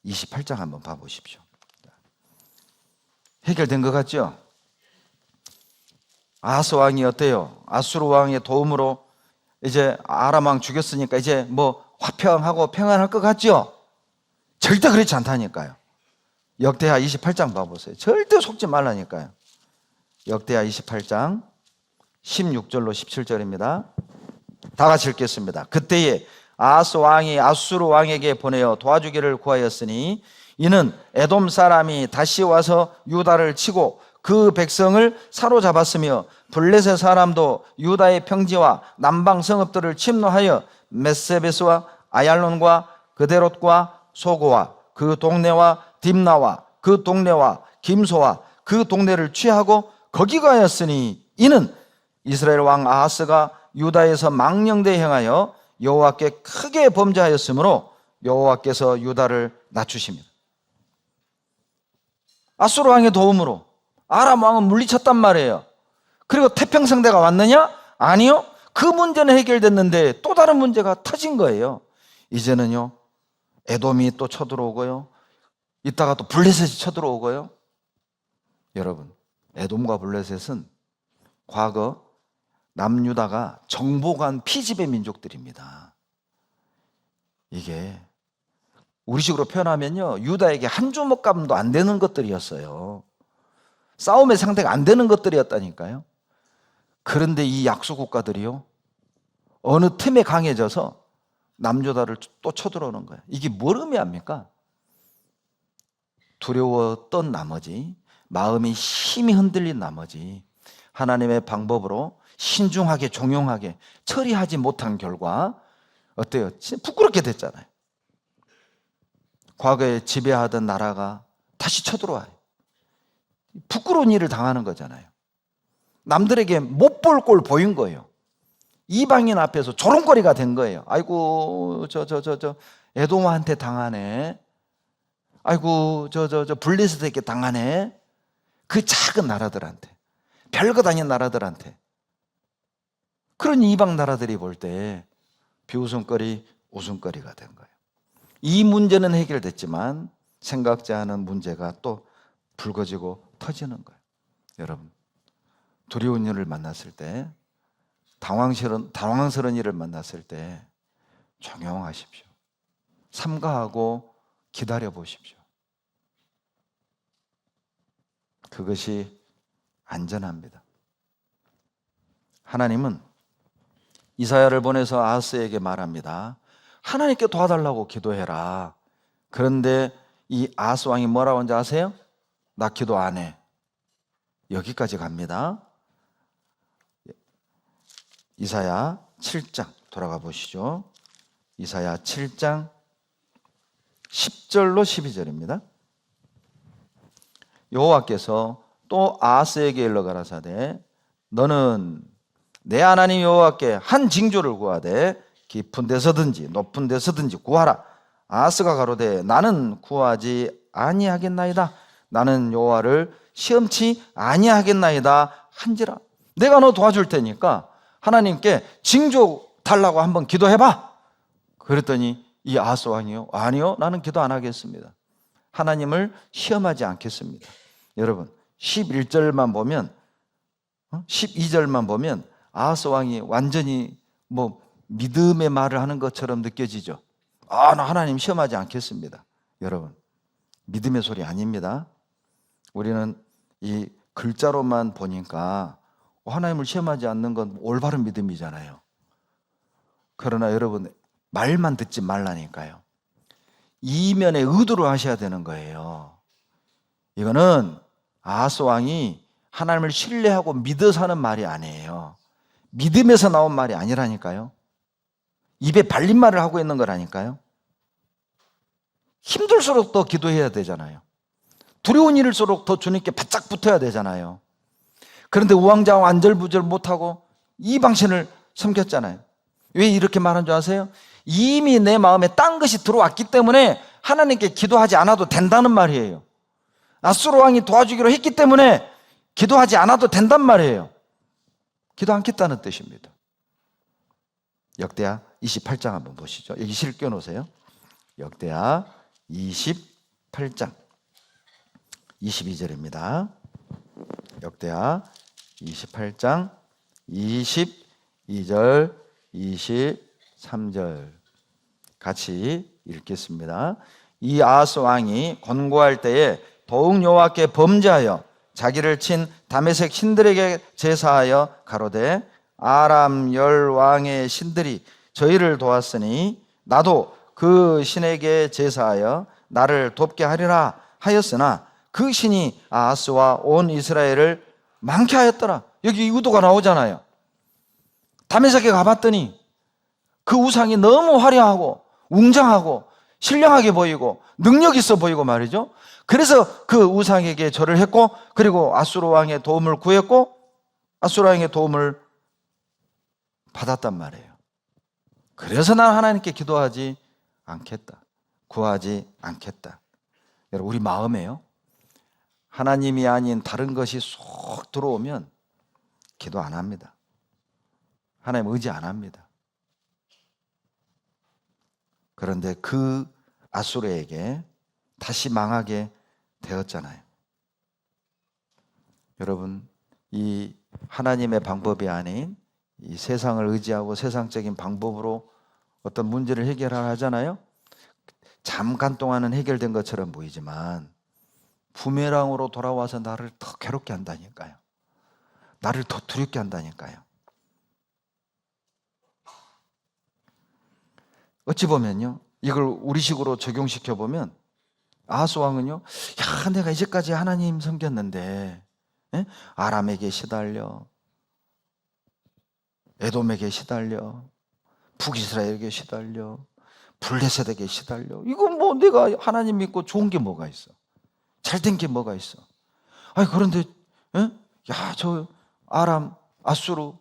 28장 한번 봐보십시오. 해결된 것 같죠? 아하스 왕이 어때요? 아수르 왕의 도움으로 이제 아람 왕 죽였으니까 이제 뭐 화평하고 평안할 것 같죠? 절대 그렇지 않다니까요. 역대하 28장 봐보세요. 절대 속지 말라니까요. 역대하 28장 16절로 17절입니다. 다 같이 읽겠습니다. 그때에 아하스 왕이 아수르 왕에게 보내어 도와주기를 구하였으니 이는 에돔 사람이 다시 와서 유다를 치고 그 백성을 사로잡았으며 블레셋 사람도 유다의 평지와 남방 성읍들을 침노하여 메세베스와 아얄론과 그데롯과 소고와 그 동네와 딥나와 그 동네와 김소와 그 동네를 취하고 거기 가였으니 이는 이스라엘 왕 아하스가 유다에서 망령되이 행하여 여호와께 크게 범죄하였으므로 여호와께서 유다를 낮추십니다. 아수르 왕의 도움으로 아람 왕은 물리쳤단 말이에요. 그리고 태평성대가 왔느냐? 아니요. 그 문제는 해결됐는데 또 다른 문제가 터진 거예요. 이제는요, 에돔이 또 쳐들어오고요, 이따가 또 블레셋이 쳐들어오고요. 여러분, 에돔과 블레셋은 과거 남유다가 정복한 피지배 민족들입니다. 이게 우리식으로 표현하면요, 유다에게 한 주먹감도 안 되는 것들이었어요. 싸움의 상대가 안 되는 것들이었다니까요. 그런데 이 약소 국가들이요, 어느 틈에 강해져서 남유다를 또 쳐들어오는 거예요. 이게 뭘 의미합니까? 두려웠던 나머지, 마음이 심히 흔들린 나머지 하나님의 방법으로 신중하게 종용하게 처리하지 못한 결과 어때요? 진짜 부끄럽게 됐잖아요. 과거에 지배하던 나라가 다시 쳐들어와요. 부끄러운 일을 당하는 거잖아요. 남들에게 못 볼 꼴 보인 거예요. 이방인 앞에서 조롱거리가 된 거예요. 아이고 에돔한테 당하네. 아이고 블레셋에게 당하네. 그 작은 나라들한테, 별것 아닌 나라들한테. 그런 이방 나라들이 볼 때 비웃음거리, 웃음거리가 된 거예요. 이 문제는 해결됐지만 생각지 않은 문제가 또 불거지고 터지는 거예요. 여러분, 두려운 일을 만났을 때, 당황스러운 일을 만났을 때 종용하십시오. 삼가하고 기다려 보십시오. 그것이 안전합니다. 하나님은 이사야를 보내서 아하스에게 말합니다. 하나님께 도와달라고 기도해라. 그런데 이 아하스 왕이 뭐라고 하는지 아세요? 나 기도 안 해. 여기까지 갑니다. 이사야 7장 돌아가 보시죠. 이사야 7장 10절로 12절입니다. 여호와께서 또 아하스에게 일러 가라사대 너는 내 하나님 여호와께 한 징조를 구하되 깊은 데서든지 높은 데서든지 구하라. 아하스가 가로되 나는 구하지 아니하겠나이다. 나는 여호와를 시험치 아니하겠나이다 한지라. 내가 너 도와줄 테니까 하나님께 징조 달라고 한번 기도해봐. 그랬더니 이 아하스 왕이요, 아니요, 나는 기도 안 하겠습니다. 하나님을 시험하지 않겠습니다. 여러분 11절만 보면 12절만 보면 아하스 왕이 완전히 믿음의 말을 하는 것처럼 느껴지죠. 나 하나님 시험하지 않겠습니다. 여러분 믿음의 소리 아닙니다. 우리는 이 글자로만 보니까 하나님을 시험하지 않는 건 올바른 믿음이잖아요. 그러나 여러분 말만 듣지 말라니까요. 이면의 의도로 하셔야 되는 거예요. 이거는 아하스 왕이 하나님을 신뢰하고 믿어서 하는 말이 아니에요. 믿음에서 나온 말이 아니라니까요. 입에 발린 말을 하고 있는 거라니까요. 힘들수록 더 기도해야 되잖아요. 두려운 일일수록 더 주님께 바짝 붙어야 되잖아요. 그런데 우왕좌왕 안절부절 못하고 이방신을 섬겼잖아요. 왜 이렇게 말한 줄 아세요? 이미 내 마음에 딴 것이 들어왔기 때문에 하나님께 기도하지 않아도 된다는 말이에요. 아수르 왕이 도와주기로 했기 때문에 기도하지 않아도 된단 말이에요. 기도 않겠다는 뜻입니다. 역대하 28장 한번 보시죠. 여기 실겨 놓으세요. 역대하 28장 22절입니다. 역대하 28장 22절 23절 같이 읽겠습니다. 이 아하스 왕이 권고할 때에 더욱 여호와께 범죄하여 자기를 친 다메섹 신들에게 제사하여 가로되 아람 열 왕의 신들이 저희를 도왔으니 나도 그 신에게 제사하여 나를 돕게 하리라 하였으나 그 신이 아하스와 온 이스라엘을 많게 하였더라. 여기 의도가 나오잖아요. 다메섹에 가봤더니 그 우상이 너무 화려하고 웅장하고 신령하게 보이고 능력 있어 보이고 말이죠. 그래서 그 우상에게 절을 했고 그리고 아수르 왕의 도움을 구했고 아수르 왕의 도움을 받았단 말이에요. 그래서 난 하나님께 기도하지 않겠다. 구하지 않겠다. 여러분 우리 마음에요. 하나님이 아닌 다른 것이 쏙 들어오면 기도 안 합니다. 하나님 의지 안 합니다. 그런데 그 아수르에게 다시 망하게 되었잖아요. 여러분 이 하나님의 방법이 아닌 이 세상을 의지하고 세상적인 방법으로 어떤 문제를 해결하잖아요. 잠깐 동안은 해결된 것처럼 보이지만 부메랑으로 돌아와서 나를 더 괴롭게 한다니까요. 나를 더 두렵게 한다니까요. 어찌 보면요, 이걸 우리식으로 적용시켜 보면 아하스 왕은요, 야 내가 이제까지 하나님 섬겼는데 아람에게 시달려, 에돔에게 시달려, 북이스라엘에게 시달려, 블레셋에게 시달려. 이건 뭐 내가 하나님 믿고 좋은 게 뭐가 있어? 잘된 게 뭐가 있어? 아니 그런데 야 저 아람, 아수르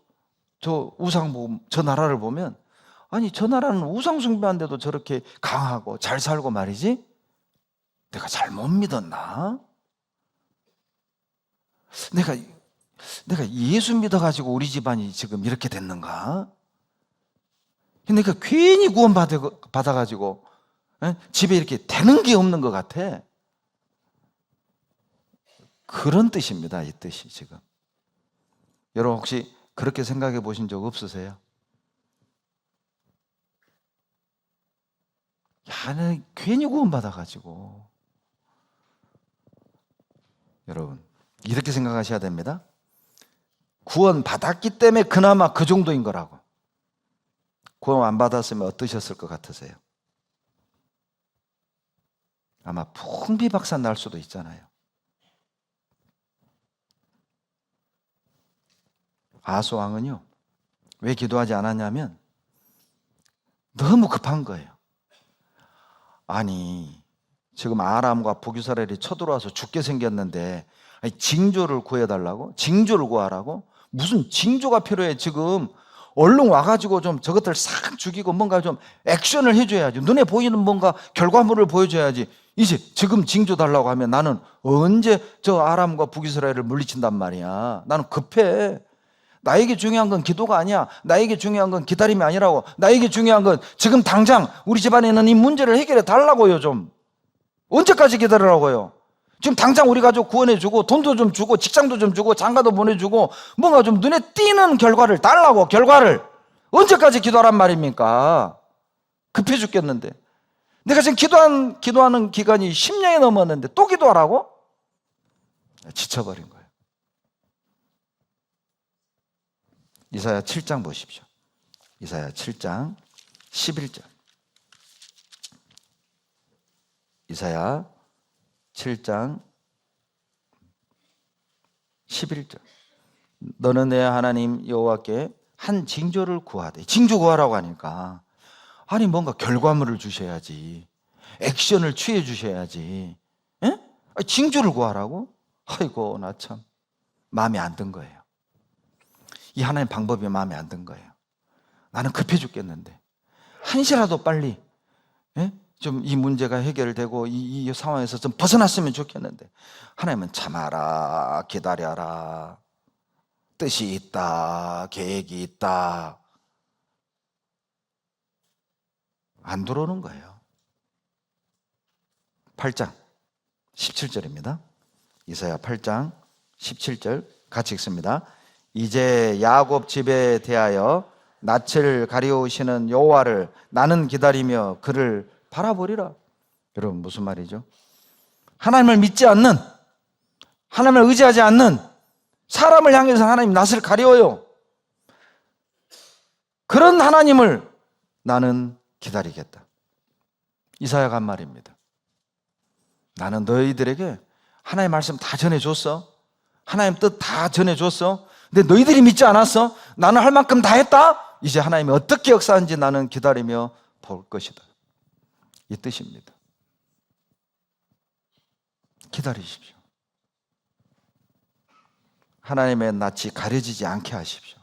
저 우상 저 나라를 보면 아니 저 나라는 우상 숭배한데도 저렇게 강하고 잘 살고 말이지? 내가 잘못 믿었나? 내가 예수 믿어가지고 우리 집안이 지금 이렇게 됐는가? 내가 괜히 구원 받아가지고 집에 이렇게 되는 게 없는 것 같아. 그런 뜻입니다. 이 뜻이 지금. 여러분 혹시 그렇게 생각해 보신 적 없으세요? 나는 괜히 구원받아가지고. 여러분, 이렇게 생각하셔야 됩니다. 구원받았기 때문에 그나마 그 정도인 거라고. 구원 안 받았으면 어떠셨을 것 같으세요? 아마 풍비박산 날 수도 있잖아요. 아하스왕은요, 왜 기도하지 않았냐면 너무 급한 거예요. 아니, 지금 아람과 북이스라엘이 쳐들어와서 죽게 생겼는데 징조를 구해달라고? 징조를 구하라고? 무슨 징조가 필요해? 지금 얼른 와가지고 좀 저것들 싹 죽이고 뭔가 좀 액션을 해줘야지. 눈에 보이는 뭔가 결과물을 보여줘야지. 이제 지금 징조 달라고 하면 나는 언제 저 아람과 북이스라엘을 물리친단 말이야. 나는 급해. 나에게 중요한 건 기도가 아니야. 나에게 중요한 건 기다림이 아니라고. 나에게 중요한 건 지금 당장 우리 집안에 있는 이 문제를 해결해 달라고요. 좀 언제까지 기다리라고요? 지금 당장 우리 가족 구원해주고 돈도 좀 주고 직장도 좀 주고 장가도 보내주고 뭔가 좀 눈에 띄는 결과를 달라고. 결과를 언제까지 기도하란 말입니까? 급해 죽겠는데 내가 지금 기도하는 기간이 10년이 넘었는데 또 기도하라고? 지쳐버린 거예요. 이사야 7장 보십시오. 이사야 7장 11절. 이사야 7장 11절. 너는 내 하나님 여호와께 한 징조를 구하되. 징조 구하라고 하니까 아니 뭔가 결과물을 주셔야지. 액션을 취해 주셔야지. 에? 징조를 구하라고? 아이고 나 참 마음에 안 든 거예요. 이 하나님 방법이 마음에 안 든 거예요. 나는 급해 죽겠는데 한시라도 빨리 좀 이 문제가 해결되고 이 상황에서 좀 벗어났으면 좋겠는데 하나님은 참아라, 기다려라, 뜻이 있다, 계획이 있다. 안 들어오는 거예요. 8장 17절입니다. 이사야 8장 17절 같이 읽습니다. 이제 야곱 집에 대하여 낯을 가리우시는 여호와를 나는 기다리며 그를 바라보리라. 여러분 무슨 말이죠? 하나님을 믿지 않는, 하나님을 의지하지 않는 사람을 향해서 하나님 낯을 가려워요. 그런 하나님을 나는 기다리겠다. 이사야가 한 말입니다. 나는 너희들에게 하나님의 말씀 다 전해줬어. 하나님 뜻 다 전해줬어. 근데 너희들이 믿지 않았어. 나는 할 만큼 다 했다. 이제 하나님이 어떻게 역사하는지 나는 기다리며 볼 것이다. 이 뜻입니다. 기다리십시오. 하나님의 낯이 가려지지 않게 하십시오.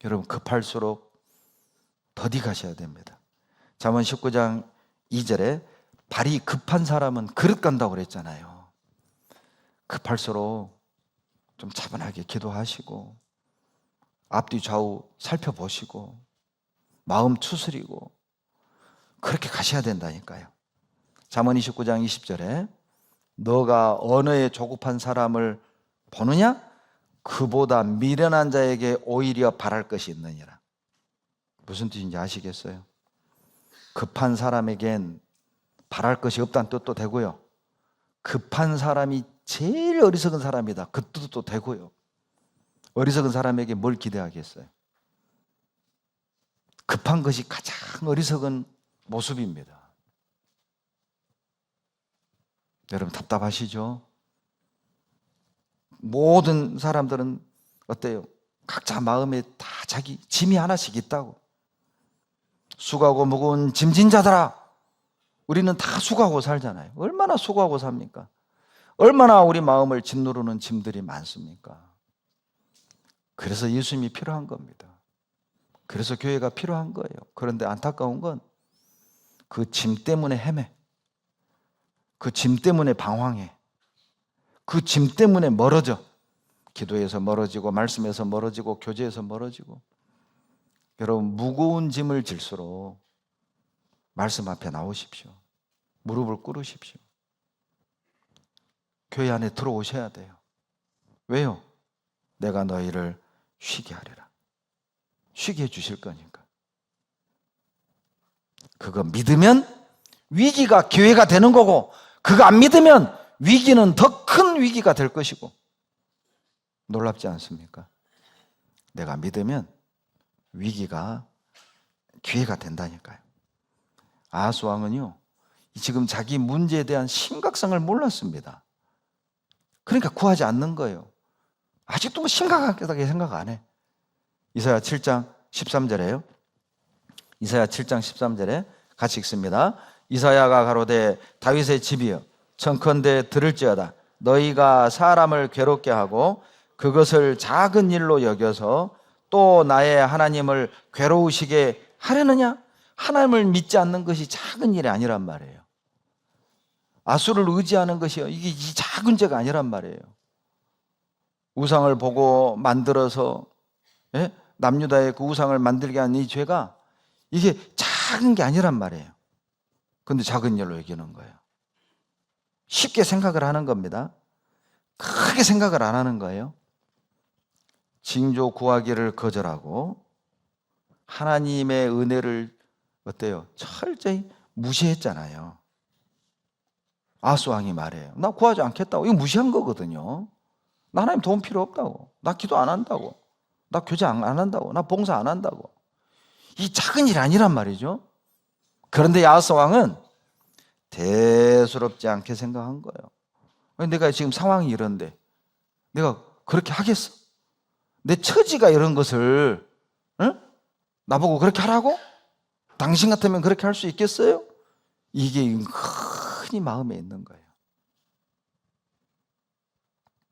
여러분 급할수록 더디 가셔야 됩니다. 잠언 19장 2절에 발이 급한 사람은 그릇 간다고 그랬잖아요. 급할수록 좀 차분하게 기도하시고 앞뒤 좌우 살펴보시고 마음 추스리고 그렇게 가셔야 된다니까요. 잠언 29장 20절에 너가 언어에 조급한 사람을 보느냐? 그보다 미련한 자에게 오히려 바랄 것이 있느니라. 무슨 뜻인지 아시겠어요? 급한 사람에겐 바랄 것이 없다는 뜻도 되고요. 급한 사람이 제일 어리석은 사람이다. 그 뜻도 되고요. 어리석은 사람에게 뭘 기대하겠어요? 급한 것이 가장 어리석은 모습입니다. 여러분 답답하시죠? 모든 사람들은 어때요? 각자 마음에 다 자기 짐이 하나씩 있다고. 수고하고 무거운 짐진 자들아. 우리는 다 수고하고 살잖아요. 얼마나 수고하고 삽니까? 얼마나 우리 마음을 짓누르는 짐들이 많습니까? 그래서 예수님이 필요한 겁니다. 그래서 교회가 필요한 거예요. 그런데 안타까운 건 그 짐 때문에 헤매. 그 짐 때문에 방황해. 그 짐 때문에 멀어져. 기도에서 멀어지고 말씀에서 멀어지고 교제에서 멀어지고. 여러분 무거운 짐을 질수록 말씀 앞에 나오십시오. 무릎을 꿇으십시오. 교회 안에 들어오셔야 돼요. 왜요? 내가 너희를 쉬게 하리라. 쉬게 해 주실 거니까. 그거 믿으면 위기가 기회가 되는 거고, 그거 안 믿으면 위기는 더 큰 위기가 될 것이고. 놀랍지 않습니까? 내가 믿으면 위기가 기회가 된다니까요. 아하스 왕은요, 지금 자기 문제에 대한 심각성을 몰랐습니다. 그러니까 구하지 않는 거예요. 아직도 뭐 심각하게 생각 안 해. 이사야 7장 13절에요. 이사야 7장 13절에 같이 읽습니다. 이사야가 가로되 다윗의 집이여 청컨대 들을지어다. 너희가 사람을 괴롭게 하고 그것을 작은 일로 여겨서 또 나의 하나님을 괴로우시게 하려느냐? 하나님을 믿지 않는 것이 작은 일이 아니란 말이에요. 아수를 의지하는 것이 이게 이 작은 죄가 아니란 말이에요. 우상을 보고 만들어서 남유다의 그 우상을 만들게 한 이 죄가 이게 작은 게 아니란 말이에요. 그런데 작은 일로 여기는 거예요. 쉽게 생각을 하는 겁니다. 크게 생각을 안 하는 거예요. 징조 구하기를 거절하고 하나님의 은혜를 어때요? 철저히 무시했잖아요. 아하스 왕이 말해요. 나 구하지 않겠다고. 이거 무시한 거거든요. 나 하나님 도움 필요 없다고. 나 기도 안 한다고. 나 교제 안 한다고. 나 봉사 안 한다고. 이 작은 일이 아니란 말이죠. 그런데 아하스 왕은 대수롭지 않게 생각한 거예요. 내가 지금 상황이 이런데 내가 그렇게 하겠어? 내 처지가 이런 것을 나보고 그렇게 하라고? 당신 같으면 그렇게 할 수 있겠어요? 이게 흔히 마음에 있는 거예요.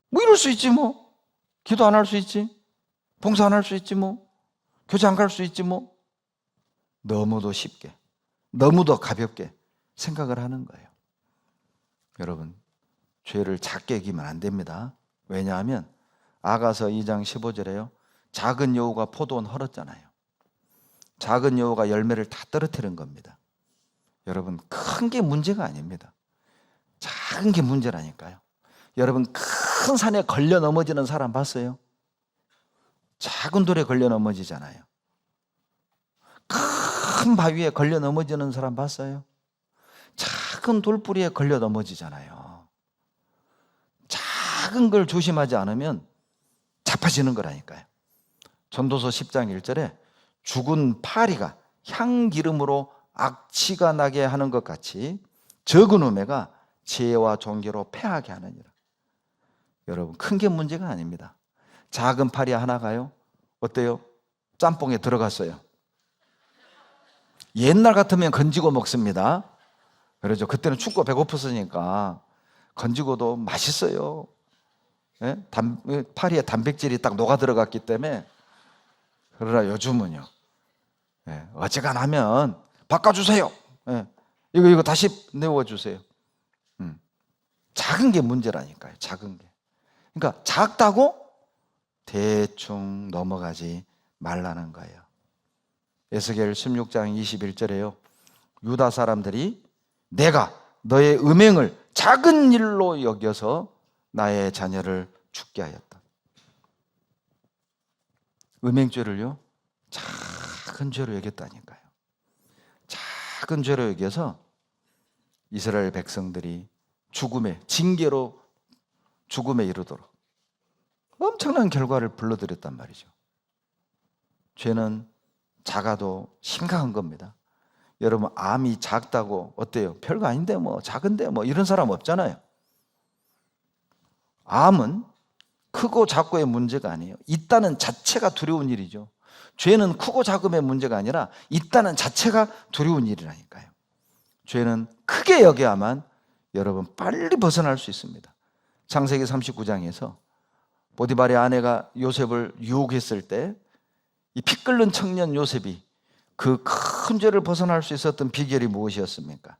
뭐 이럴 수 있지 뭐. 기도 안 할 수 있지. 봉사 안 할 수 있지 뭐. 교제 안 갈 수 있지 뭐. 너무도 쉽게, 너무도 가볍게 생각을 하는 거예요. 여러분, 죄를 작게 여기면 안 됩니다. 왜냐하면 아가서 2장 15절에요. 작은 여우가 포도원 헐었잖아요. 작은 여우가 열매를 다 떨어뜨린 겁니다. 여러분, 큰 게 문제가 아닙니다. 작은 게 문제라니까요. 여러분, 큰 산에 걸려 넘어지는 사람 봤어요? 작은 돌에 걸려 넘어지잖아요. 큰 바위에 걸려 넘어지는 사람 봤어요? 작은 돌뿌리에 걸려 넘어지잖아요. 작은 걸 조심하지 않으면 자빠지는 거라니까요. 전도서 10장 1절에 죽은 파리가 향기름으로 악취가 나게 하는 것 같이 적은 우매가 지혜와 존귀로 패하게 하느니라. 여러분, 큰 게 문제가 아닙니다. 작은 파리 하나가요, 어때요? 짬뽕에 들어갔어요. 옛날 같으면 건지고 먹습니다. 그렇죠. 그때는 춥고 배고팠으니까 건지고도 맛있어요. 파리에 단백질이 딱 녹아 들어갔기 때문에. 그러나 요즘은요, 어지간하면 바꿔주세요. 이거 다시 내워주세요. 작은 게 문제라니까요. 작은 게. 그러니까 작다고 대충 넘어가지 말라는 거예요. 에스겔 16장 21절에요. 유다 사람들이 내가 너의 음행을 작은 일로 여겨서 나의 자녀를 죽게 하였다. 음행죄를요, 작은 죄로 여겼다니까요. 작은 죄로 여겨서 이스라엘 백성들이 죽음의 징계로 죽음에 이르도록 엄청난 결과를 불러들였단 말이죠. 죄는 작아도 심각한 겁니다. 여러분, 암이 작다고 어때요? 별거 아닌데 뭐 작은데 뭐 이런 사람 없잖아요. 암은 크고 작고의 문제가 아니에요. 있다는 자체가 두려운 일이죠. 죄는 크고 작음의 문제가 아니라 있다는 자체가 두려운 일이라니까요. 죄는 크게 여겨야만 여러분 빨리 벗어날 수 있습니다. 창세기 39장에서 보디발의 아내가 요셉을 유혹했을 때 이 피 끓는 청년 요셉이 그 큰 죄를 벗어날 수 있었던 비결이 무엇이었습니까?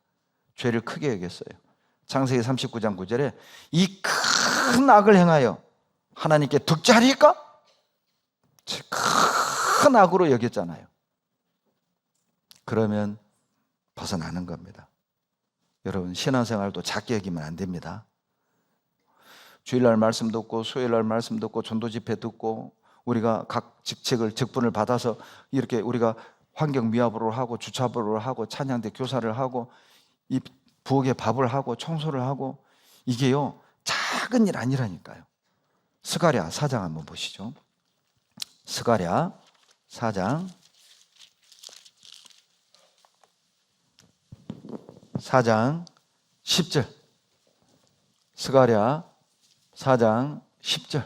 죄를 크게 여겼어요. 창세기 39장 9절에 이 큰 악을 행하여 하나님께 득죄하리까? 큰 악으로 여겼잖아요. 그러면 벗어나는 겁니다. 여러분, 신앙생활도 작게 여기면 안 됩니다. 주일날 말씀 듣고 수요일날 말씀 듣고 전도 집회 듣고 우리가 각 직분을 받아서 이렇게 우리가 환경 미화부를 하고 주차부를 하고 찬양대 교사를 하고 이 부엌에 밥을 하고 청소를 하고 이게요 작은 일 아니라니까요. 스가랴 4장 한번 보시죠. 스가랴 4장 10절. 스가랴 4장 10절.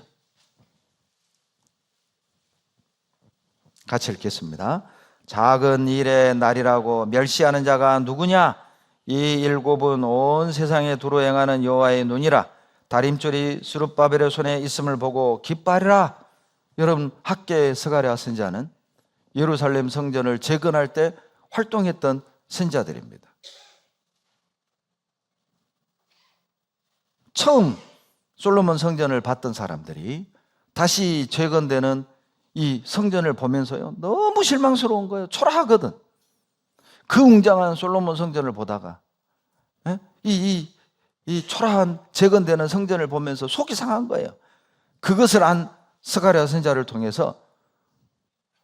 같이 읽겠습니다. 작은 일의 날이라고 멸시하는 자가 누구냐? 이 일곱은 온 세상에 두루 행하는 여호와의 눈이라. 다림줄이 스룹바벨의 손에 있음을 보고 기뻐하리라. 여러분, 학계 스가랴 선지자는 예루살렘 성전을 재건할 때 활동했던 선지자들입니다. 처음 솔로몬 성전을 봤던 사람들이 다시 재건되는 이 성전을 보면서요 너무 실망스러운 거예요. 초라하거든. 그 웅장한 솔로몬 성전을 보다가 이 초라한 재건되는 성전을 보면서 속이 상한 거예요. 그것을 안 스가랴 선지자를 통해서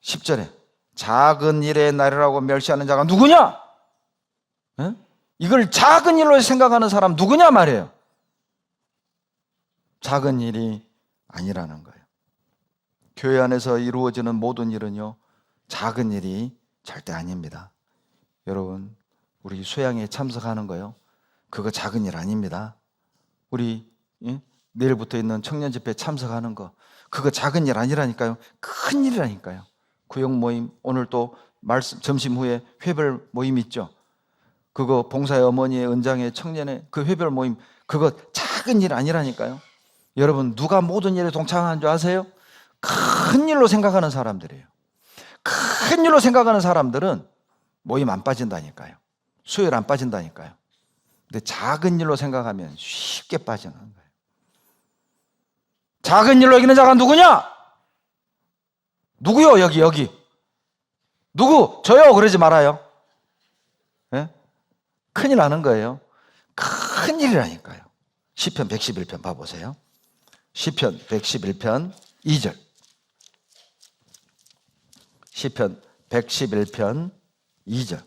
10절에 작은 일의 날이라고 멸시하는 자가 누구냐? 이걸 작은 일로 생각하는 사람 누구냐 말이에요. 작은 일이 아니라는 거예요. 교회 안에서 이루어지는 모든 일은요 작은 일이 절대 아닙니다. 여러분, 우리 수양에 참석하는 거요 그거 작은 일 아닙니다. 우리 내일부터 있는 청년 집회 참석하는 거 그거 작은 일 아니라니까요. 큰 일이라니까요. 구역 모임, 오늘 또 말씀 점심 후에 회별 모임 있죠. 그거 봉사의 어머니의 은장의 청년의 그 회별 모임 그거 작은 일 아니라니까요. 여러분, 누가 모든 일에 동참하는 줄 아세요? 큰 일로 생각하는 사람들이에요. 큰 일로 생각하는 사람들은 모임 안 빠진다니까요. 수요일 안 빠진다니까요. 근데 작은 일로 생각하면 쉽게 빠지는 거예요. 작은 일로 이기는 자가 누구냐? 누구요? 여기 누구? 저요? 그러지 말아요. 네? 큰일 나는 거예요. 큰 일이라니까요. 시편 111편 봐보세요. 시편 111편 2절. 시편 111편 2절.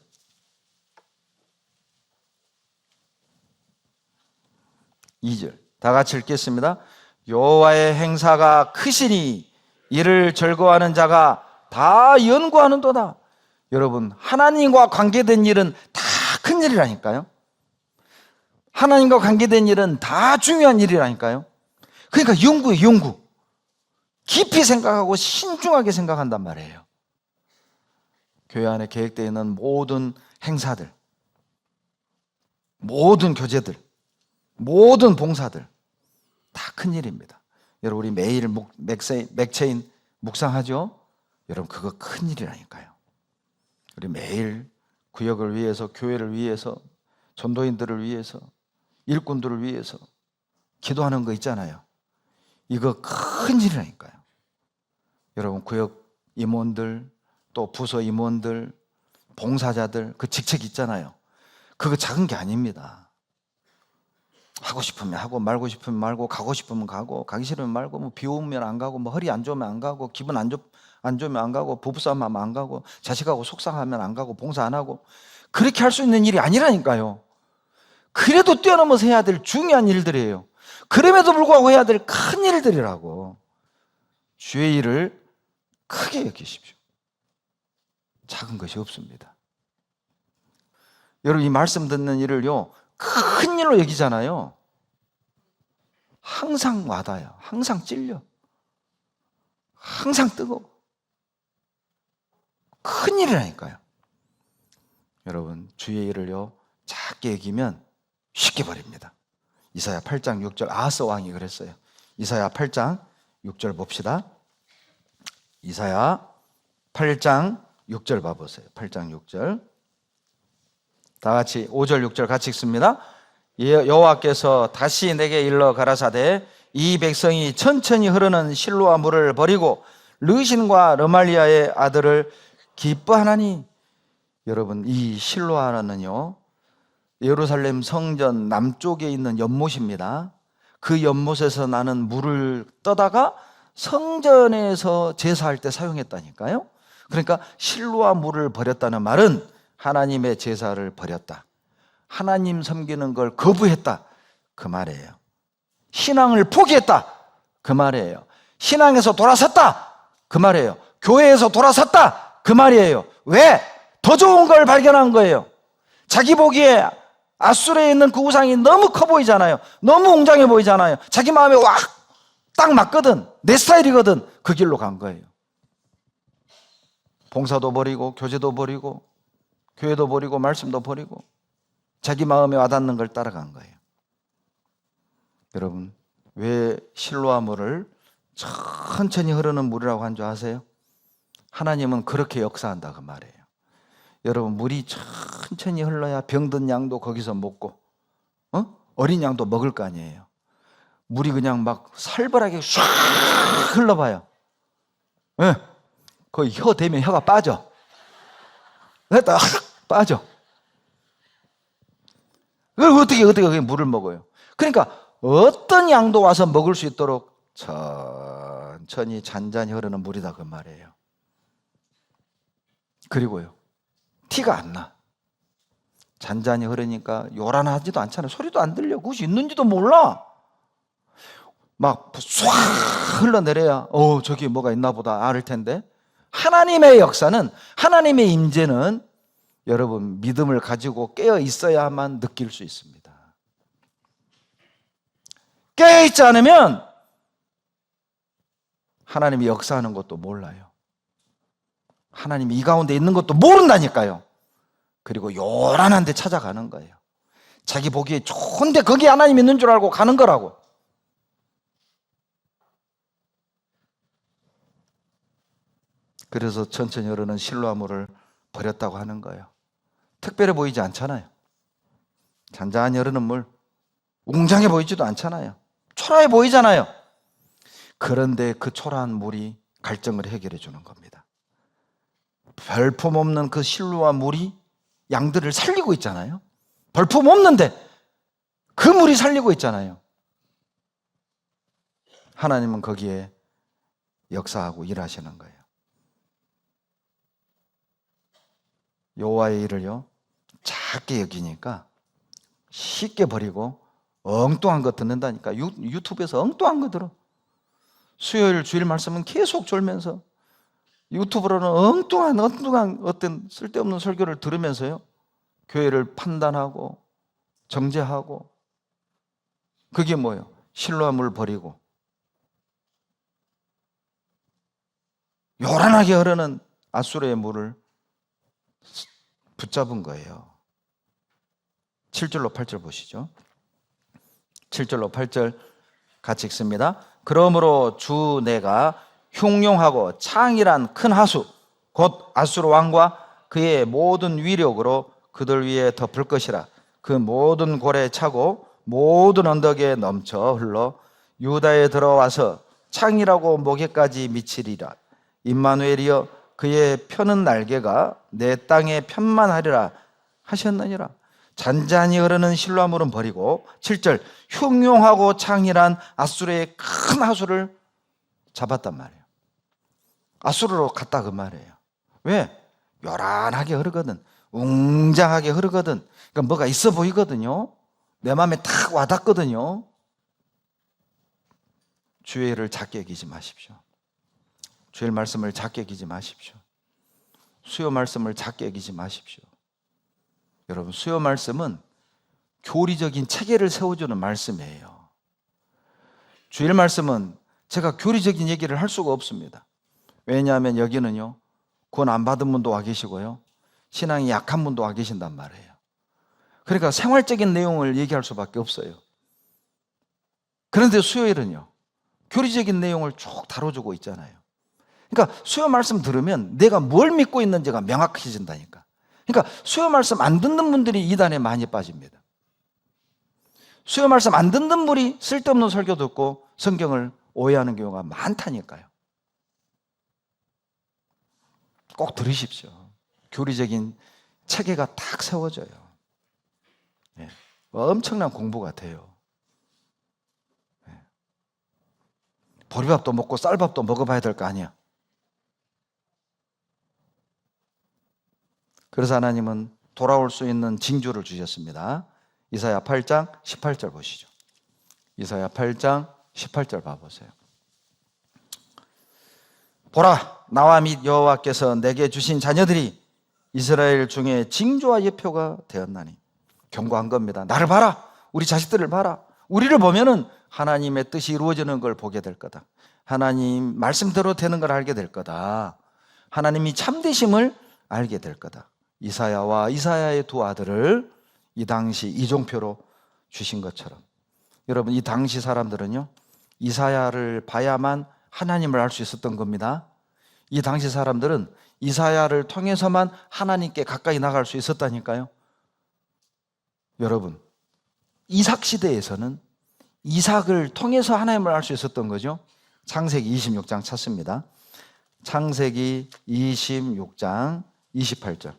다 같이 읽겠습니다. 여호와의 행사가 크시니 이를 즐거워하는 자가 다 연구하는도다. 여러분, 하나님과 관계된 일은 다 큰 일이라니까요. 하나님과 관계된 일은 다 중요한 일이라니까요. 그러니까 연구. 깊이 생각하고 신중하게 생각한단 말이에요. 교회 안에 계획되어 있는 모든 행사들, 모든 교제들, 모든 봉사들 다 큰일입니다. 여러분, 우리 매일 맥체인 묵상하죠? 여러분, 그거 큰일이라니까요. 우리 매일 구역을 위해서, 교회를 위해서, 전도인들을 위해서, 일꾼들을 위해서 기도하는 거 있잖아요. 이거 큰일이라니까요. 여러분, 구역 임원들, 또 부서 임원들, 봉사자들 그 직책 있잖아요. 그거 작은 게 아닙니다. 하고 싶으면 하고, 말고 싶으면 말고, 가고 싶으면 가고, 가기 싫으면 말고, 뭐 비 오면 안 가고, 뭐 허리 안 좋으면 안 가고, 기분 안 좋으면 안 가고, 부부싸움 하면 안 가고, 자식하고 속상하면 안 가고, 봉사 안 하고, 그렇게 할 수 있는 일이 아니라니까요. 그래도 뛰어넘어서 해야 될 중요한 일들이에요. 그럼에도 불구하고 해야 될 큰 일들이라고. 주의 일을 크게 여기십시오. 작은 것이 없습니다. 여러분, 이 말씀 듣는 일을요 큰 일로 여기잖아요. 항상 와닿아요. 항상 찔려. 항상 뜨거워. 큰 일이라니까요. 여러분, 주의 일을요 작게 여기면 쉽게 버립니다. 이사야 8장 6절 아하스 왕이 그랬어요. 이사야 8장 6절 봅시다. 이사야 8장 6절 봐보세요. 8장 6절. 다 같이 5절 6절 같이 읽습니다. 여호와께서 다시 내게 일러 가라사대 이 백성이 천천히 흐르는 실로아 물을 버리고 르신과 르말리아의 아들을 기뻐하나니. 여러분, 이 실로아는요 예루살렘 성전 남쪽에 있는 연못입니다. 그 연못에서 나는 물을 떠다가 성전에서 제사할 때 사용했다니까요. 그러니까 실로아 물을 버렸다는 말은 하나님의 제사를 버렸다. 하나님 섬기는 걸 거부했다 그 말이에요. 신앙을 포기했다 그 말이에요. 신앙에서 돌아섰다 그 말이에요. 교회에서 돌아섰다 그 말이에요. 왜? 더 좋은 걸 발견한 거예요. 자기 보기에 앗수르에 있는 그 우상이 너무 커 보이잖아요. 너무 웅장해 보이잖아요. 자기 마음에 딱 맞거든. 내 스타일이거든. 그 길로 간 거예요. 봉사도 버리고 교제도 버리고 교회도 버리고 말씀도 버리고 자기 마음에 와닿는 걸 따라간 거예요. 여러분, 왜 실로아 물을 천천히 흐르는 물이라고 한 줄 아세요? 하나님은 그렇게 역사한다 그 말이에요. 여러분, 물이 천천히 흘러야 병든 양도 거기서 먹고 어린 양도 먹을 거 아니에요. 물이 그냥 막 살벌하게 쫙 흘러봐요. 네. 거의 혀 대면 혀가 빠져. 됐다 빠져. 그걸 어떻게 그게 물을 먹어요? 그러니까 어떤 양도 와서 먹을 수 있도록 천천히 잔잔히 흐르는 물이다 그 말이에요. 그리고요, 티가 안 나. 잔잔히 흐르니까 요란하지도 않잖아요. 소리도 안 들려. 그것이 있는지도 몰라. 막 쏴 흘러내려야 저기 뭐가 있나 보다 알 텐데, 하나님의 역사는, 하나님의 임재는 여러분 믿음을 가지고 깨어 있어야만 느낄 수 있습니다. 깨어 있지 않으면 하나님이 역사하는 것도 몰라요. 하나님이 이 가운데 있는 것도 모른다니까요. 그리고 요란한 데 찾아가는 거예요. 자기 보기에 좋은데 거기 하나님 있는 줄 알고 가는 거라고. 그래서 천천히 흐르는 실로아물을 버렸다고 하는 거예요. 특별해 보이지 않잖아요. 잔잔히 흐르는 물, 웅장해 보이지도 않잖아요. 초라해 보이잖아요. 그런데 그 초라한 물이 갈증을 해결해 주는 겁니다. 별품 없는 그 실로아 물이 양들을 살리고 있잖아요. 벌품 없는데 그 물이 살리고 있잖아요. 하나님은 거기에 역사하고 일하시는 거예요. 여호와의 일을요 작게 여기니까 쉽게 버리고 엉뚱한 거 듣는다니까. 유튜브에서 엉뚱한 거 들어. 수요일 주일 말씀은 계속 졸면서 유튜브로는 엉뚱한 어떤 쓸데없는 설교를 들으면서요 교회를 판단하고 정죄하고. 그게 뭐예요? 실로아 물 버리고 요란하게 흐르는 앗수르의 물을 붙잡은 거예요. 7절로 8절 보시죠. 7절로 8절 같이 읽습니다. 그러므로 주 내가 흉용하고 창이란 큰 하수 곧 앗수르 왕과 그의 모든 위력으로 그들 위에 덮을 것이라. 그 모든 골에 차고 모든 언덕에 넘쳐 흘러 유다에 들어와서 창이라고 목에까지 미치리라. 임마누엘이여 그의 펴는 날개가 내 땅에 편만하리라 하셨느니라. 잔잔히 흐르는 실로아물은 버리고 7절 흉용하고 창이란 앗수르의 큰 하수를 잡았단 말이에요. 앗수르로 갔다 그 말이에요. 왜? 요란하게 흐르거든. 웅장하게 흐르거든. 그러니까 뭐가 있어 보이거든요. 내 마음에 탁 와닿거든요. 주의 일을 작게 여기지 마십시오. 주의 말씀을 작게 여기지 마십시오. 수요 말씀을 작게 여기지 마십시오. 여러분, 수요 말씀은 교리적인 체계를 세워주는 말씀이에요. 주일 말씀은 제가 교리적인 얘기를 할 수가 없습니다. 왜냐하면 여기는요 구원 안 받은 분도 와 계시고요 신앙이 약한 분도 와 계신단 말이에요. 그러니까 생활적인 내용을 얘기할 수밖에 없어요. 그런데 수요일은요 교리적인 내용을 쭉 다뤄주고 있잖아요. 그러니까 수요 말씀 들으면 내가 뭘 믿고 있는지가 명확해진다니까. 그러니까 수요 말씀 안 듣는 분들이 이단에 많이 빠집니다. 수요 말씀 안 듣는 분이 쓸데없는 설교 듣고 성경을 오해하는 경우가 많다니까요. 꼭 들으십시오. 교리적인 체계가 딱 세워져요. 네. 엄청난 공부 같아요. 네. 보리밥도 먹고 쌀밥도 먹어봐야 될 거 아니야. 그래서 하나님은 돌아올 수 있는 징조를 주셨습니다. 이사야 8장 18절 보시죠. 이사야 8장 18절 봐보세요. 보라, 나와 및 여호와께서 내게 주신 자녀들이 이스라엘 중에 징조와 예표가 되었나니. 경고한 겁니다. 나를 봐라. 우리 자식들을 봐라. 우리를 보면은 하나님의 뜻이 이루어지는 걸 보게 될 거다. 하나님 말씀대로 되는 걸 알게 될 거다. 하나님이 참되심을 알게 될 거다. 이사야와 이사야의 두 아들을 이 당시 이종표로 주신 것처럼, 여러분, 이 당시 사람들은요, 이사야를 봐야만 하나님을 알 수 있었던 겁니다. 이 당시 사람들은 이사야를 통해서만 하나님께 가까이 나갈 수 있었다니까요. 여러분, 이삭 시대에서는 이삭을 통해서 하나님을 알 수 있었던 거죠. 창세기 26장 찾습니다. 창세기 26장 28절.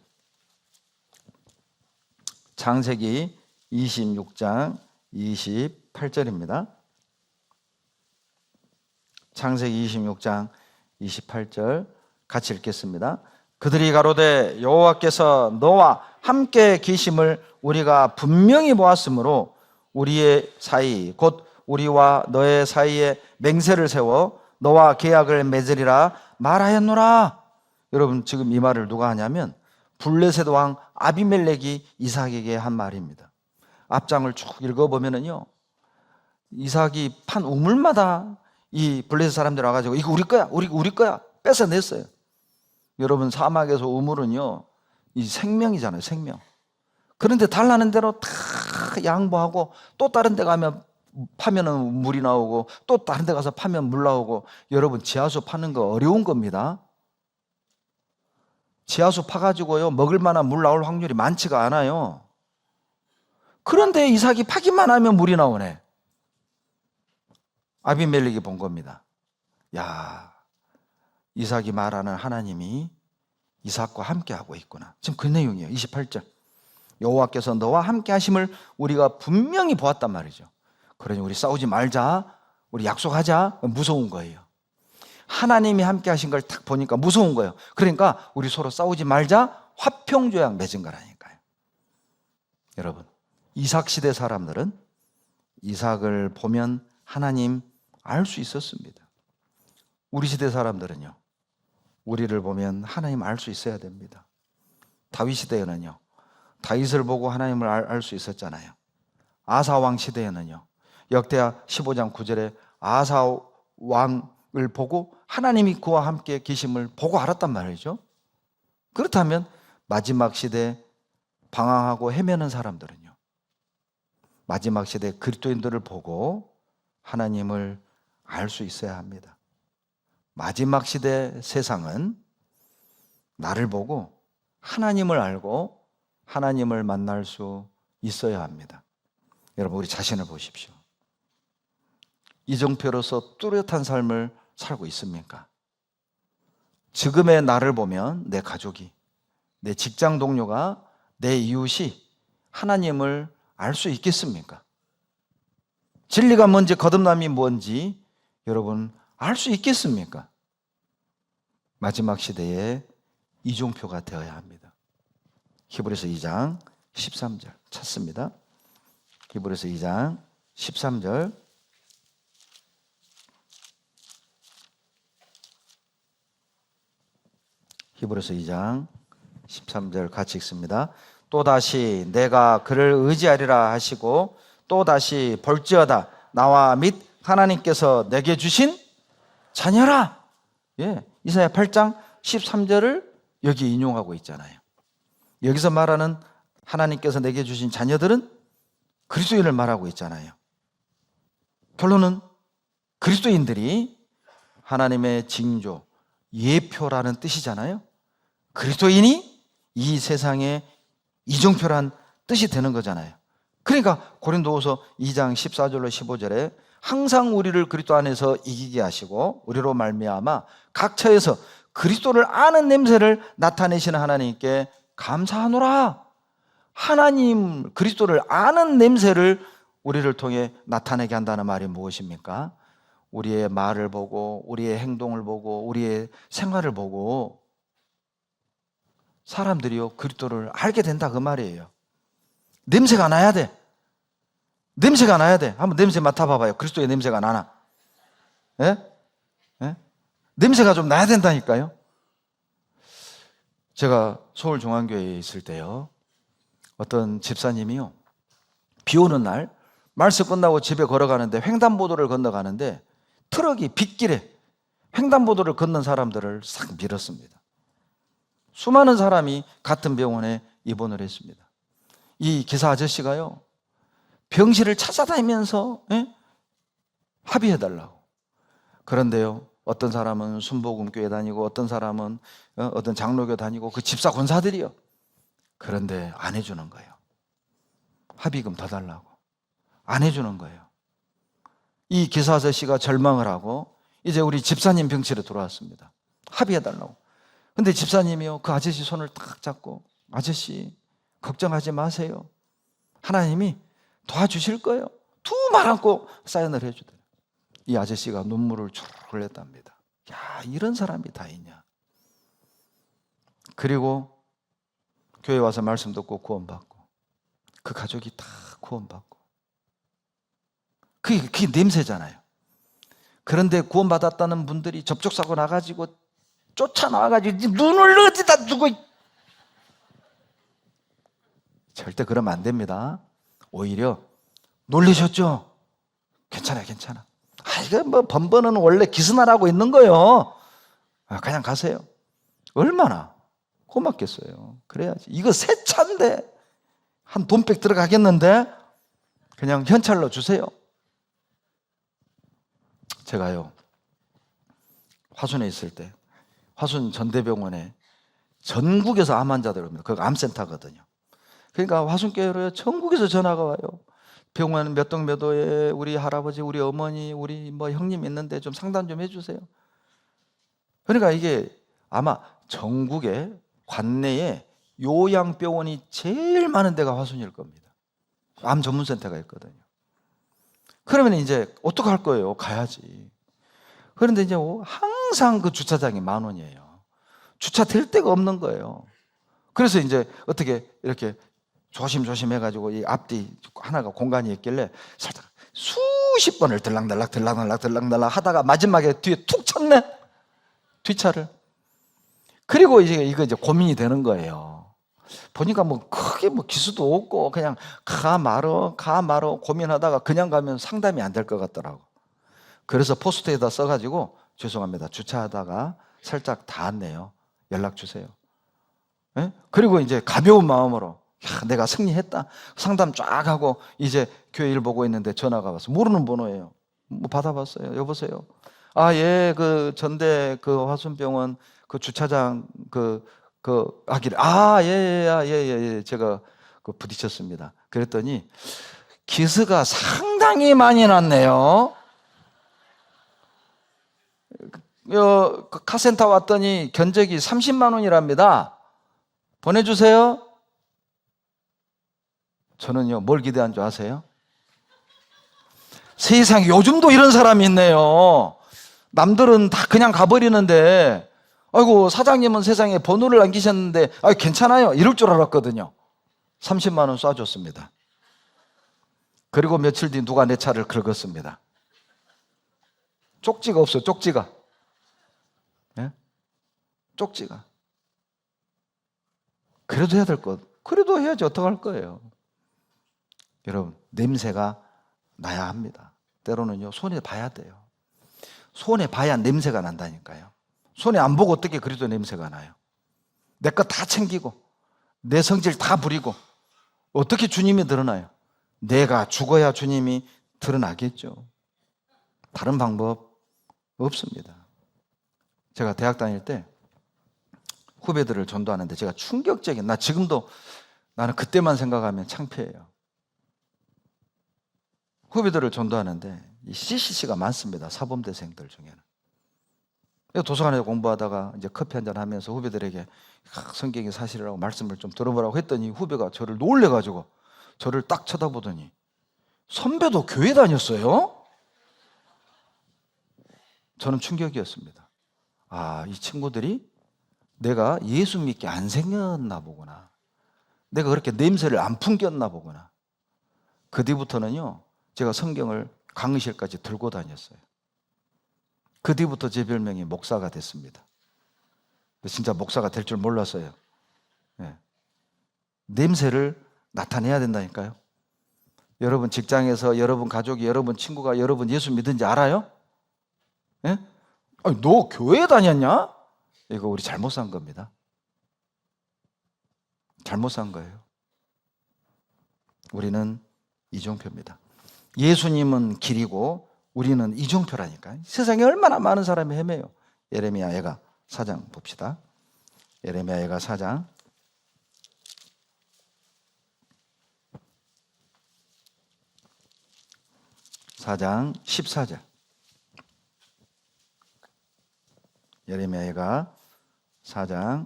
창세기 26장 28절입니다. 창세기 26장 28절 같이 읽겠습니다. 그들이 가로되 여호와께서 너와 함께 계심을 우리가 분명히 보았으므로 우리의 사이 곧 우리와 너의 사이에 맹세를 세워 너와 계약을 맺으리라 말하였노라. 여러분, 지금 이 말을 누가 하냐면 블레셋 왕 아비멜렉이 이삭에게 한 말입니다. 앞장을 쭉 읽어보면은요, 이삭이 판 우물마다 이 블레셋 사람들 와가지고 이거 우리 거야, 우리 거야 뺏어냈어요. 여러분, 사막에서 우물은요, 이 생명이잖아요, 생명. 그런데 달라는 대로 다 양보하고 또 다른 데 가면 파면은 물이 나오고 또 다른 데 가서 파면 물 나오고. 여러분, 지하수 파는 거 어려운 겁니다. 지하수 파가지고요, 먹을 만한 물 나올 확률이 많지가 않아요. 그런데 이삭이 파기만 하면 물이 나오네. 아비멜렉이 본 겁니다. 야, 이삭이 말하는 하나님이 이삭과 함께하고 있구나. 지금 그 내용이에요. 28절. 여호와께서 너와 함께 하심을 우리가 분명히 보았단 말이죠. 그러니 우리 싸우지 말자, 우리 약속하자. 무서운 거예요. 하나님이 함께 하신 걸 딱 보니까 무서운 거예요. 그러니까 우리 서로 싸우지 말자, 화평조약 맺은 거라니까요. 여러분, 이삭 시대 사람들은 이삭을 보면 하나님 알 수 있었습니다. 우리 시대 사람들은요, 우리를 보면 하나님 알 수 있어야 됩니다. 다윗 시대에는요, 다윗을 보고 하나님을 알 수 있었잖아요. 아사 왕 시대에는요, 역대하 15장 9절에 아사 왕을 보고 하나님이 그와 함께 계심을 보고 알았단 말이죠. 그렇다면 마지막 시대 방황하고 헤매는 사람들은요, 마지막 시대 그리스도인들을 보고 하나님을 알 수 있어야 합니다. 마지막 시대 세상은 나를 보고 하나님을 알고 하나님을 만날 수 있어야 합니다. 여러분, 우리 자신을 보십시오. 이정표로서 뚜렷한 삶을 살고 있습니까? 지금의 나를 보면 내 가족이, 내 직장 동료가, 내 이웃이 하나님을 알 수 있겠습니까? 진리가 뭔지 거듭남이 뭔지 여러분 알 수 있겠습니까? 마지막 시대에 이종표가 되어야 합니다. 히브리서 2장 13절 찾습니다. 히브리서 2장 13절. 히브리서 2장 13절 같이 읽습니다. 또다시 내가 그를 의지하리라 하시고 또다시 볼지어다 나와 및 하나님께서 내게 주신 자녀라. 예, 이사야 8장 13절을 여기 인용하고 있잖아요. 여기서 말하는 하나님께서 내게 주신 자녀들은 그리스도인을 말하고 있잖아요. 결론은 그리스도인들이 하나님의 징조, 예표라는 뜻이잖아요. 그리스도인이 이 세상의 이정표란 뜻이 되는 거잖아요. 그러니까 고린도후서 2장 14절로 15절에 항상 우리를 그리스도 안에서 이기게 하시고 우리로 말미암아 각 처에서 그리스도를 아는 냄새를 나타내시는 하나님께 감사하노라. 하나님 그리스도를 아는 냄새를 우리를 통해 나타내게 한다는 말이 무엇입니까? 우리의 말을 보고 우리의 행동을 보고 우리의 생활을 보고 사람들이요 그리스도를 알게 된다 그 말이에요. 냄새가 나야 돼. 냄새가 나야 돼. 한번 냄새 맡아봐봐요. 그리스도의 냄새가 나나? 예? 예? 냄새가 좀 나야 된다니까요. 제가 서울중앙교회에 있을 때요, 어떤 집사님이요, 비 오는 날 말씀 끝나고 집에 걸어가는데 횡단보도를 건너가는데 트럭이 빗길에 횡단보도를 걷는 사람들을 싹 밀었습니다. 수많은 사람이 같은 병원에 입원을 했습니다. 이 기사 아저씨가요, 병실을 찾아다니면서 합의해달라고. 그런데요, 어떤 사람은 순복음교회 다니고 어떤 사람은 어떤 장로교 다니고 그 집사 권사들이요, 그런데 안 해주는 거예요. 합의금 더 달라고 안 해주는 거예요. 이 기사 아저씨가 절망을 하고 이제 우리 집사님 병실에 들어왔습니다. 합의해달라고. 근데 집사님이요, 그 아저씨 손을 딱 잡고, 아저씨 걱정하지 마세요, 하나님이 도와주실 거예요, 두 말 안고 사인을 해주더래요. 이 아저씨가 눈물을 쭉 흘렸답니다. 야, 이런 사람이 다 있냐. 그리고 교회 와서 말씀 듣고 구원받고, 그 가족이 다 구원받고, 그게 냄새잖아요. 그런데 구원받았다는 분들이 접촉사고 나가지고 쫓아나와가지고 눈을 어디다 두고, 절대 그러면 안 됩니다. 오히려 놀리셨죠? 괜찮아, 괜찮아. 이거 뭐 번번은 원래 기스나라고 있는 거요. 그냥 가세요. 얼마나 고맙겠어요. 그래야지. 이거 새 차인데 한 돈백 들어가겠는데 그냥 현찰로 주세요. 제가요, 화순에 있을 때 화순 전대병원에 전국에서 암 환자들 옵니다. 그거 암센터거든요. 그러니까 화순교회로 전국에서 전화가 와요. 병원 몇 동 몇 호에 우리 할아버지, 우리 어머니, 우리 뭐 형님 있는데 좀 상담 좀 해주세요. 그러니까 이게 아마 전국에 관내에 요양병원이 제일 많은 데가 화순일 겁니다. 암 전문센터가 있거든요. 그러면 이제 어떡할 거예요? 가야지. 그런데 이제 항상 그 주차장이 10,000원이에요. 주차 될 데가 없는 거예요. 그래서 이제 어떻게 이렇게 조심조심 해가지고 이 앞뒤 하나가 공간이 있길래 살짝 수십 번을 들락날락 하다가 마지막에 뒤에 툭 쳤네, 뒷차를. 그리고 이거 이제 고민이 되는 거예요. 보니까 뭐 크게 뭐 기수도 없고 그냥 가 말어 고민하다가 그냥 가면 상담이 안 될 것 같더라고. 그래서 포스트에다 써가지고 죄송합니다, 주차하다가 살짝 닿았네요, 연락 주세요. 네? 그리고 이제 가벼운 마음으로 내가 승리했다, 상담 쫙 하고 이제 교회 일 보고 있는데 전화가 와서, 모르는 번호예요. 뭐 받아봤어요. 여보세요. 예, 그 전대 그 화순병원 그 주차장 하기를, 예, 제가 부딪혔습니다. 그랬더니 기스가 상당히 많이 났네요. 카센터 왔더니 견적이 30만 원이랍니다. 보내주세요. 저는요, 뭘 기대한 줄 아세요? 세상에 요즘도 이런 사람이 있네요. 남들은 다 그냥 가버리는데, 아이고 사장님은 세상에 번호를 남기셨는데 괜찮아요, 이럴 줄 알았거든요. 30만 원 쏴줬습니다. 그리고 며칠 뒤 누가 내 차를 긁었습니다. 쪽지가 없어요, 쪽지가. 네? 쪽지가. 그래도 해야 될 것, 그래도 해야지, 어떡할 거예요. 여러분, 냄새가 나야 합니다. 때로는요, 손에 봐야 돼요. 손에 봐야 냄새가 난다니까요. 손에 안 보고 어떻게 그래도 냄새가 나요? 내 거 다 챙기고 내 성질 다 부리고 어떻게 주님이 드러나요? 내가 죽어야 주님이 드러나겠죠. 다른 방법 없습니다. 제가 대학 다닐 때 후배들을 전도하는데 제가 충격적인, 나 지금도 나는 그때만 생각하면 창피해요. 후배들을 전도하는데 이 CCC가 많습니다, 사범대생들 중에는. 도서관에서 공부하다가 이제 커피 한잔 하면서 후배들에게 성경의 사실이라고 말씀을 좀 들어보라고 했더니 후배가 저를 놀래가지고 저를 딱 쳐다보더니, 선배도 교회 다녔어요? 저는 충격이었습니다. 이 친구들이 내가 예수 믿게 안 생겼나 보구나. 내가 그렇게 냄새를 안 풍겼나 보구나. 그 뒤부터는요, 제가 성경을 강의실까지 들고 다녔어요. 그 뒤부터 제 별명이 목사가 됐습니다. 진짜 목사가 될 줄 몰랐어요. 네. 냄새를 나타내야 된다니까요. 여러분 직장에서 여러분 가족이, 여러분 친구가 여러분 예수 믿은지 알아요? 네? 아니, 너 교회 다녔냐? 이거 우리 잘못 산 겁니다. 잘못 산 거예요. 우리는 이종표입니다. 예수님은 길이고 우리는 이종표라니까요. 세상에 얼마나 많은 사람이 헤매요. 예레미야 예가 4장 봅시다. 예레미야 예가 4장 14절. 예레미야 예가 4장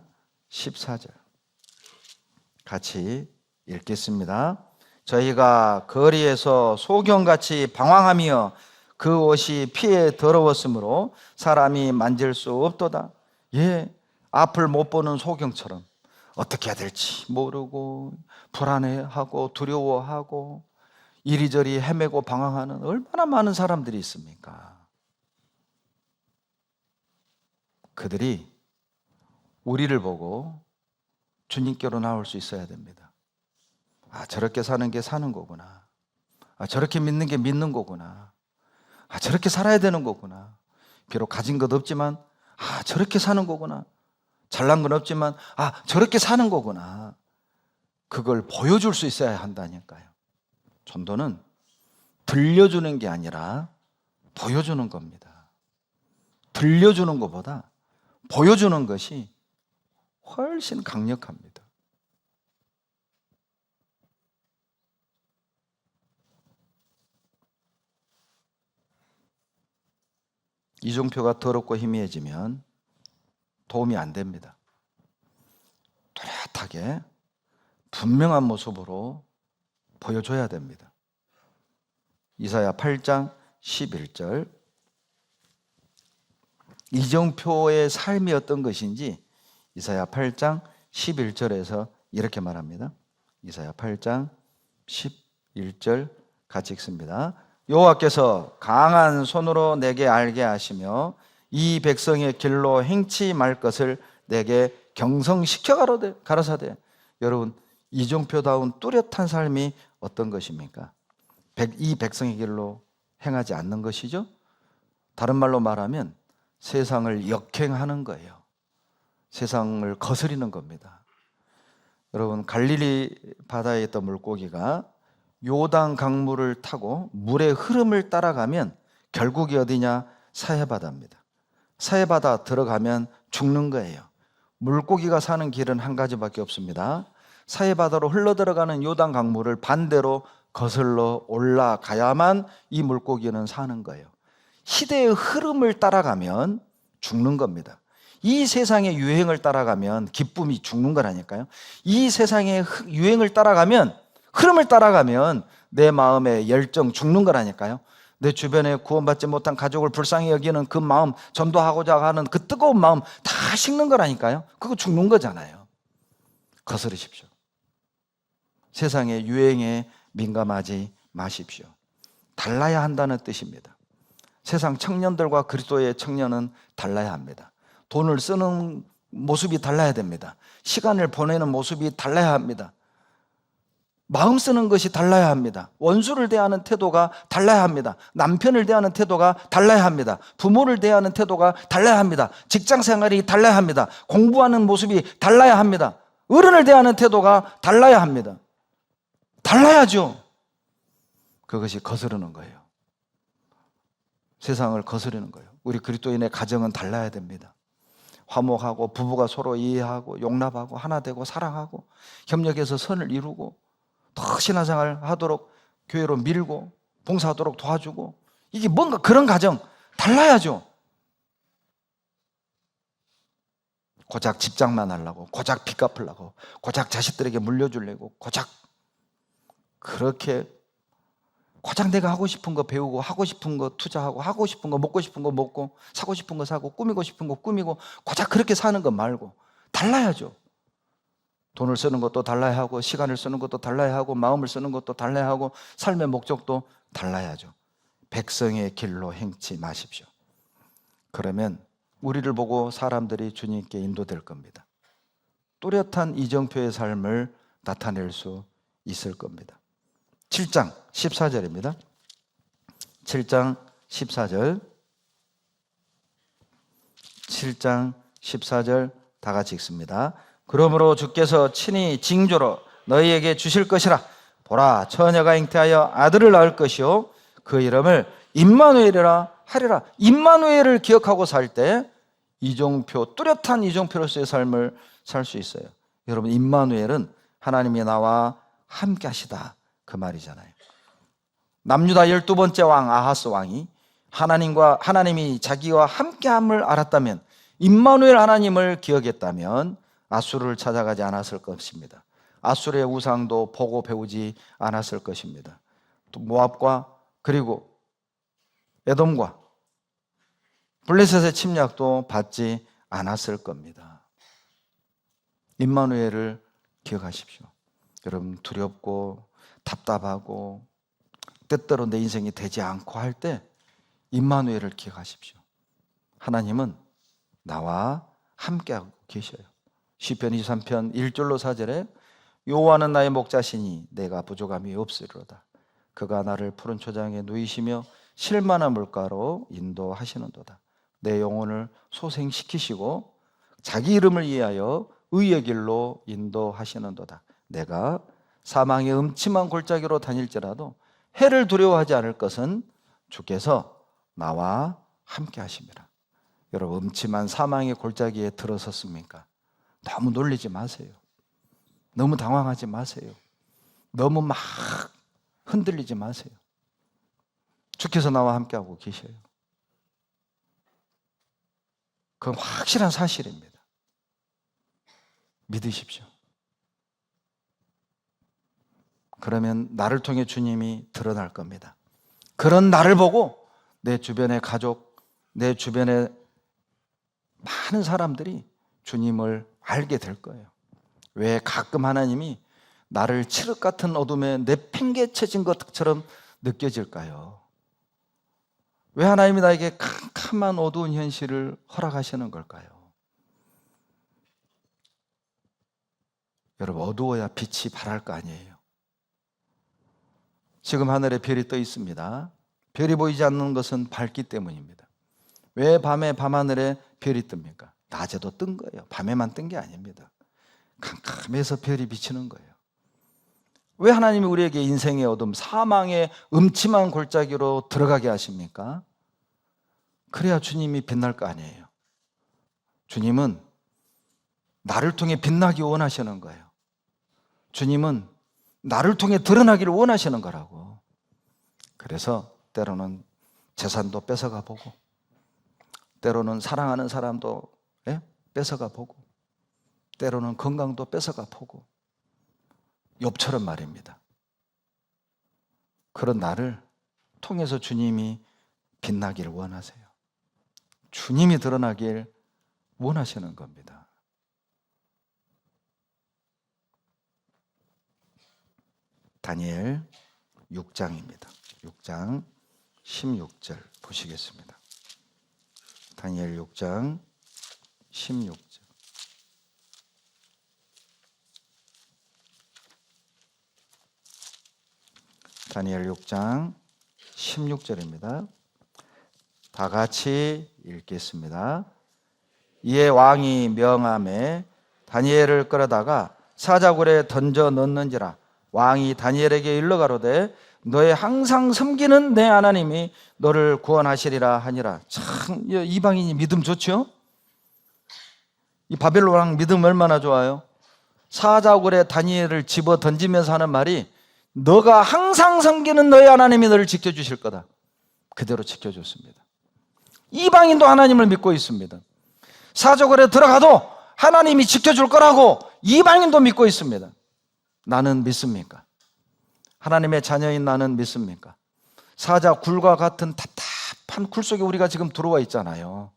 14절. 같이 읽겠습니다. 저희가 거리에서 소경같이 방황하며 그 옷이 피에 더러웠으므로 사람이 만질 수 없도다. 예, 앞을 못 보는 소경처럼 어떻게 해야 될지 모르고 불안해하고 두려워하고 이리저리 헤매고 방황하는 얼마나 많은 사람들이 있습니까? 그들이 우리를 보고 주님께로 나올 수 있어야 됩니다. 아, 저렇게 사는 게 사는 거구나. 아, 저렇게 믿는 게 믿는 거구나. 아, 저렇게 살아야 되는 거구나. 비록 가진 것 없지만 아, 저렇게 사는 거구나. 잘난 건 없지만 아, 저렇게 사는 거구나. 그걸 보여줄 수 있어야 한다니까요. 전도는 들려주는 게 아니라 보여주는 겁니다. 들려주는 것보다 보여주는 것이 훨씬 강력합니다. 이종표가 더럽고 희미해지면 도움이 안 됩니다. 뚜렷하게 분명한 모습으로 보여줘야 됩니다. 이사야 8장 11절. 이종표의 삶이 어떤 것인지 이사야 8장 11절에서 이렇게 말합니다. 이사야 8장 11절 같이 읽습니다. 여호와께서 강한 손으로 내게 알게 하시며 이 백성의 길로 행치 말 것을 내게 경성시켜 가라사대. 여러분, 이종표다운 뚜렷한 삶이 어떤 것입니까? 이 백성의 길로 행하지 않는 것이죠. 다른 말로 말하면 세상을 역행하는 거예요. 세상을 거스리는 겁니다. 여러분, 갈릴리 바다에 있던 물고기가 요단 강물을 타고 물의 흐름을 따라가면 결국이 어디냐? 사해바다입니다. 사해바다 들어가면 죽는 거예요. 물고기가 사는 길은 한 가지밖에 없습니다. 사해바다로 흘러들어가는 요단 강물을 반대로 거슬러 올라가야만 이 물고기는 사는 거예요. 시대의 흐름을 따라가면 죽는 겁니다. 이 세상의 유행을 따라가면 기쁨이 죽는 거라니까요. 이 세상의 유행을 따라가면, 흐름을 따라가면 내 마음의 열정 죽는 거라니까요. 내 주변에 구원받지 못한 가족을 불쌍히 여기는 그 마음, 전도하고자 하는 그 뜨거운 마음 다 식는 거라니까요. 그거 죽는 거잖아요. 거스르십시오. 세상의 유행에 민감하지 마십시오. 달라야 한다는 뜻입니다. 세상 청년들과 그리스도의 청년은 달라야 합니다. 돈을 쓰는 모습이 달라야 됩니다. 시간을 보내는 모습이 달라야 합니다. 마음 쓰는 것이 달라야 합니다. 원수를 대하는 태도가 달라야 합니다. 남편을 대하는 태도가 달라야 합니다. 부모를 대하는 태도가 달라야 합니다. 직장 생활이 달라야 합니다. 공부하는 모습이 달라야 합니다. 어른을 대하는 태도가 달라야 합니다. 달라야죠. 그것이 거스르는 거예요. 세상을 거스르는 거예요. 우리 그리스도인의 가정은 달라야 됩니다. 화목하고 부부가 서로 이해하고 용납하고 하나 되고 사랑하고 협력해서 선을 이루고 더 신앙생활 하도록 교회로 밀고 봉사하도록 도와주고, 이게 뭔가 그런 가정 달라야죠. 고작 집장만 하려고, 고작 빚 갚으려고, 고작 자식들에게 물려주려고, 고작 그렇게 고작 내가 하고 싶은 거 배우고, 하고 싶은 거 투자하고, 하고 싶은 거 먹고 싶은 거 먹고, 사고 싶은 거 사고, 꾸미고 싶은 거 꾸미고, 고작 그렇게 사는 거 말고 달라야죠. 돈을 쓰는 것도 달라야 하고, 시간을 쓰는 것도 달라야 하고, 마음을 쓰는 것도 달라야 하고, 삶의 목적도 달라야죠. 백성의 길로 행치 마십시오. 그러면 우리를 보고 사람들이 주님께 인도될 겁니다. 뚜렷한 이정표의 삶을 나타낼 수 있을 겁니다. 7장 14절입니다. 7장 14절. 7장 14절 다 같이 읽습니다. 그러므로 주께서 친히 징조로 너희에게 주실 것이라. 보라, 처녀가 잉태하여 아들을 낳을 것이요 그 이름을 임마누엘이라 하리라. 임마누엘을 기억하고 살 때 이종표, 뚜렷한 이종표로서의 삶을 살 수 있어요. 여러분, 임마누엘은 하나님이 나와 함께 하시다 그 말이잖아요. 남유다 12번째 왕 아하스 왕이 하나님이 자기와 함께함을 알았다면, 임마누엘 하나님을 기억했다면 아수르를 찾아가지 않았을 것입니다. 아수르의 우상도 보고 배우지 않았을 것입니다. 또 모압과 그리고 에돔과 블레셋의 침략도 받지 않았을 겁니다. 임마누엘을 기억하십시오. 여러분, 두렵고 답답하고 때때로 내 인생이 되지 않고 할 때 임마누엘을 기억하십시오. 하나님은 나와 함께하고 계셔요. 시편 23편 1절로 4절에 여호와는 나의 목자시니 내가 부족함이 없으리로다. 그가 나를 푸른 초장에 누이시며 실만한 물가로 인도하시는도다. 내 영혼을 소생시키시고 자기 이름을 위하여 의의 길로 인도하시는도다. 내가 사망의 음침한 골짜기로 다닐지라도 해를 두려워하지 않을 것은 주께서 나와 함께 하심이라. 여러분, 음침한 사망의 골짜기에 들어섰습니까? 너무 놀리지 마세요. 너무 당황하지 마세요. 너무 막 흔들리지 마세요. 주께서 나와 함께하고 계셔요. 그건 확실한 사실입니다. 믿으십시오. 그러면 나를 통해 주님이 드러날 겁니다. 그런 나를 보고 내 주변의 가족, 내 주변의 많은 사람들이 주님을 알게 될 거예요. 왜 가끔 하나님이 나를 칠흑 같은 어둠에 내팽개쳐진 것처럼 느껴질까요? 왜 하나님이 나에게 캄캄한 어두운 현실을 허락하시는 걸까요? 여러분, 어두워야 빛이 발할 거 아니에요. 지금 하늘에 별이 떠 있습니다. 별이 보이지 않는 것은 밝기 때문입니다. 왜 밤에 밤하늘에 별이 뜹니까? 낮에도 뜬 거예요. 밤에만 뜬 게 아닙니다. 캄캄해서 별이 비치는 거예요. 왜 하나님이 우리에게 인생의 어둠, 사망의 음침한 골짜기로 들어가게 하십니까? 그래야 주님이 빛날 거 아니에요. 주님은 나를 통해 빛나기 원하시는 거예요. 주님은 나를 통해 드러나기를 원하시는 거라고. 그래서 때로는 재산도 뺏어가 보고, 때로는 사랑하는 사람도 뺏어가 보고, 때로는 건강도 뺏어가 보고, 욥처럼 말입니다. 그런 나를 통해서 주님이 빛나기를 원하세요. 주님이 드러나길 원하시는 겁니다. 다니엘 6장입니다. 6장 16절 보시겠습니다. 다니엘 6장 16절. 다니엘 6장 16절입니다. 다 같이 읽겠습니다. 이에 왕이 명함에 다니엘을 끌어다가 사자굴에 던져 넣는지라. 왕이 다니엘에게 일러가로되 너의 항상 섬기는 내 하나님이 너를 구원하시리라 하니라. 참, 이방인이 믿음 좋죠? 이 바벨론 왕 믿음 얼마나 좋아요? 사자굴에 다니엘을 집어 던지면서 하는 말이 너가 항상 섬기는 너의 하나님이 너를 지켜주실 거다. 그대로 지켜줬습니다. 이방인도 하나님을 믿고 있습니다. 사자굴에 들어가도 하나님이 지켜줄 거라고 이방인도 믿고 있습니다. 나는 믿습니까? 하나님의 자녀인 나는 믿습니까? 사자굴과 같은 답답한 굴 속에 우리가 지금 들어와 있잖아요.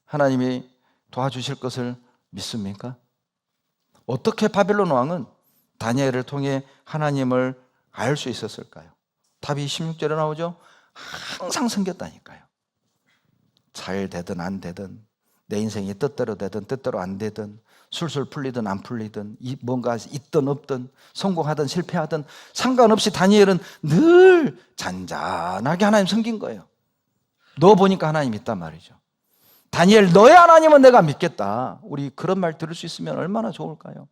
하나님이 도와주실 것을 믿습니까? 어떻게 바벨론 왕은 다니엘을 통해 하나님을 알 수 있었을까요? 답이 16절에 나오죠. 항상 섬겼다니까요. 잘 되든 안 되든, 내 인생이 뜻대로 되든 뜻대로 안 되든, 술술 풀리든 안 풀리든, 뭔가 있든 없든, 성공하든 실패하든 상관없이 다니엘은 늘 잔잔하게 하나님 섬긴 거예요. 너 보니까 하나님 있단 말이죠. 다니엘, 너의 하나님은 내가 믿겠다. 우리 그런 말 들을 수 있으면 얼마나 좋을까요?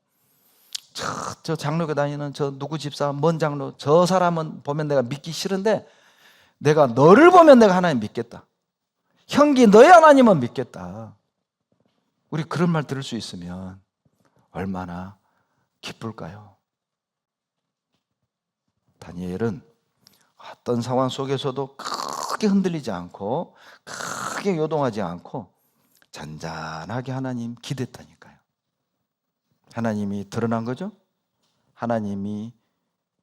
저 장로교 다니는 저 누구 집사, 먼 장로, 저 사람은 보면 내가 믿기 싫은데 내가 너를 보면 내가 하나님 믿겠다. 형기, 너의 하나님은 믿겠다. 우리 그런 말 들을 수 있으면 얼마나 기쁠까요? 다니엘은 어떤 상황 속에서도 크게 흔들리지 않고 크게 요동하지 않고 잔잔하게 하나님 기댔다니까요. 하나님이 드러난 거죠? 하나님이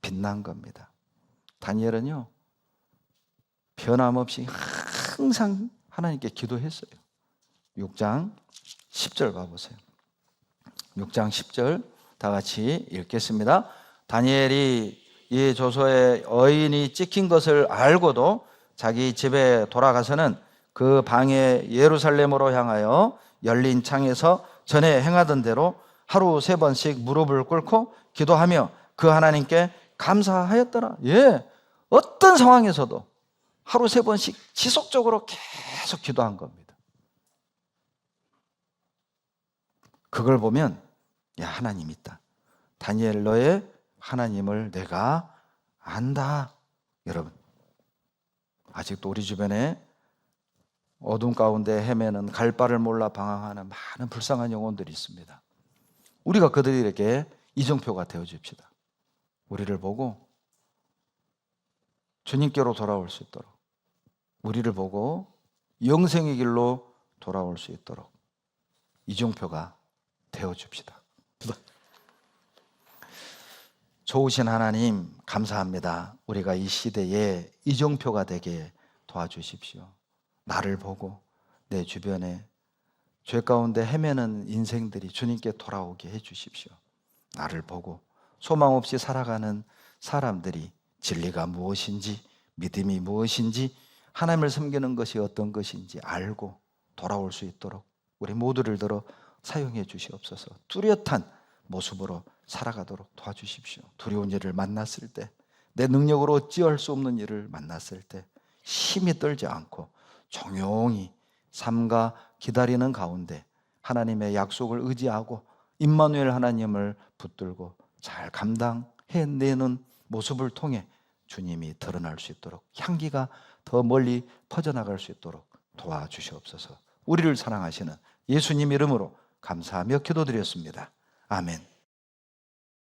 빛난 겁니다. 다니엘은요, 변함없이 항상 하나님께 기도했어요. 6장 10절 가보세요. 6장 10절 다 같이 읽겠습니다. 다니엘이 이 조서에 어인이 찍힌 것을 알고도 자기 집에 돌아가서는 그 방에 예루살렘으로 향하여 열린 창에서 전에 행하던 대로 하루 3번씩 무릎을 꿇고 기도하며 그 하나님께 감사하였더라. 예, 어떤 상황에서도 하루 3번씩 지속적으로 계속 기도한 겁니다. 그걸 보면 야, 하나님 있다. 다니엘, 너의 하나님을 내가 안다. 여러분, 아직도 우리 주변에 어둠 가운데 헤매는 갈 바를 몰라 방황하는 많은 불쌍한 영혼들이 있습니다. 우리가 그들에게 이정표가 되어 줍시다. 우리를 보고 주님께로 돌아올 수 있도록, 우리를 보고 영생의 길로 돌아올 수 있도록 이정표가 되어 줍시다. 좋으신 하나님 감사합니다. 우리가 이 시대에 이정표가 되게 도와주십시오. 나를 보고 내 주변에 죄 가운데 헤매는 인생들이 주님께 돌아오게 해주십시오. 나를 보고 소망 없이 살아가는 사람들이 진리가 무엇인지, 믿음이 무엇인지, 하나님을 섬기는 것이 어떤 것인지 알고 돌아올 수 있도록 우리 모두를 들어 사용해 주시옵소서. 뚜렷한 모습으로 살아가도록 도와주십시오. 두려운 일을 만났을 때, 내 능력으로 어찌할 수 없는 일을 만났을 때 힘이 떨지 않고 조용히 삶과 기다리는 가운데 하나님의 약속을 의지하고 임마누엘 하나님을 붙들고 잘 감당해내는 모습을 통해 주님이 드러날 수 있도록, 향기가 더 멀리 퍼져나갈 수 있도록 도와주시옵소서. 우리를 사랑하시는 예수님 이름으로 감사하며 기도드렸습니다. 아멘.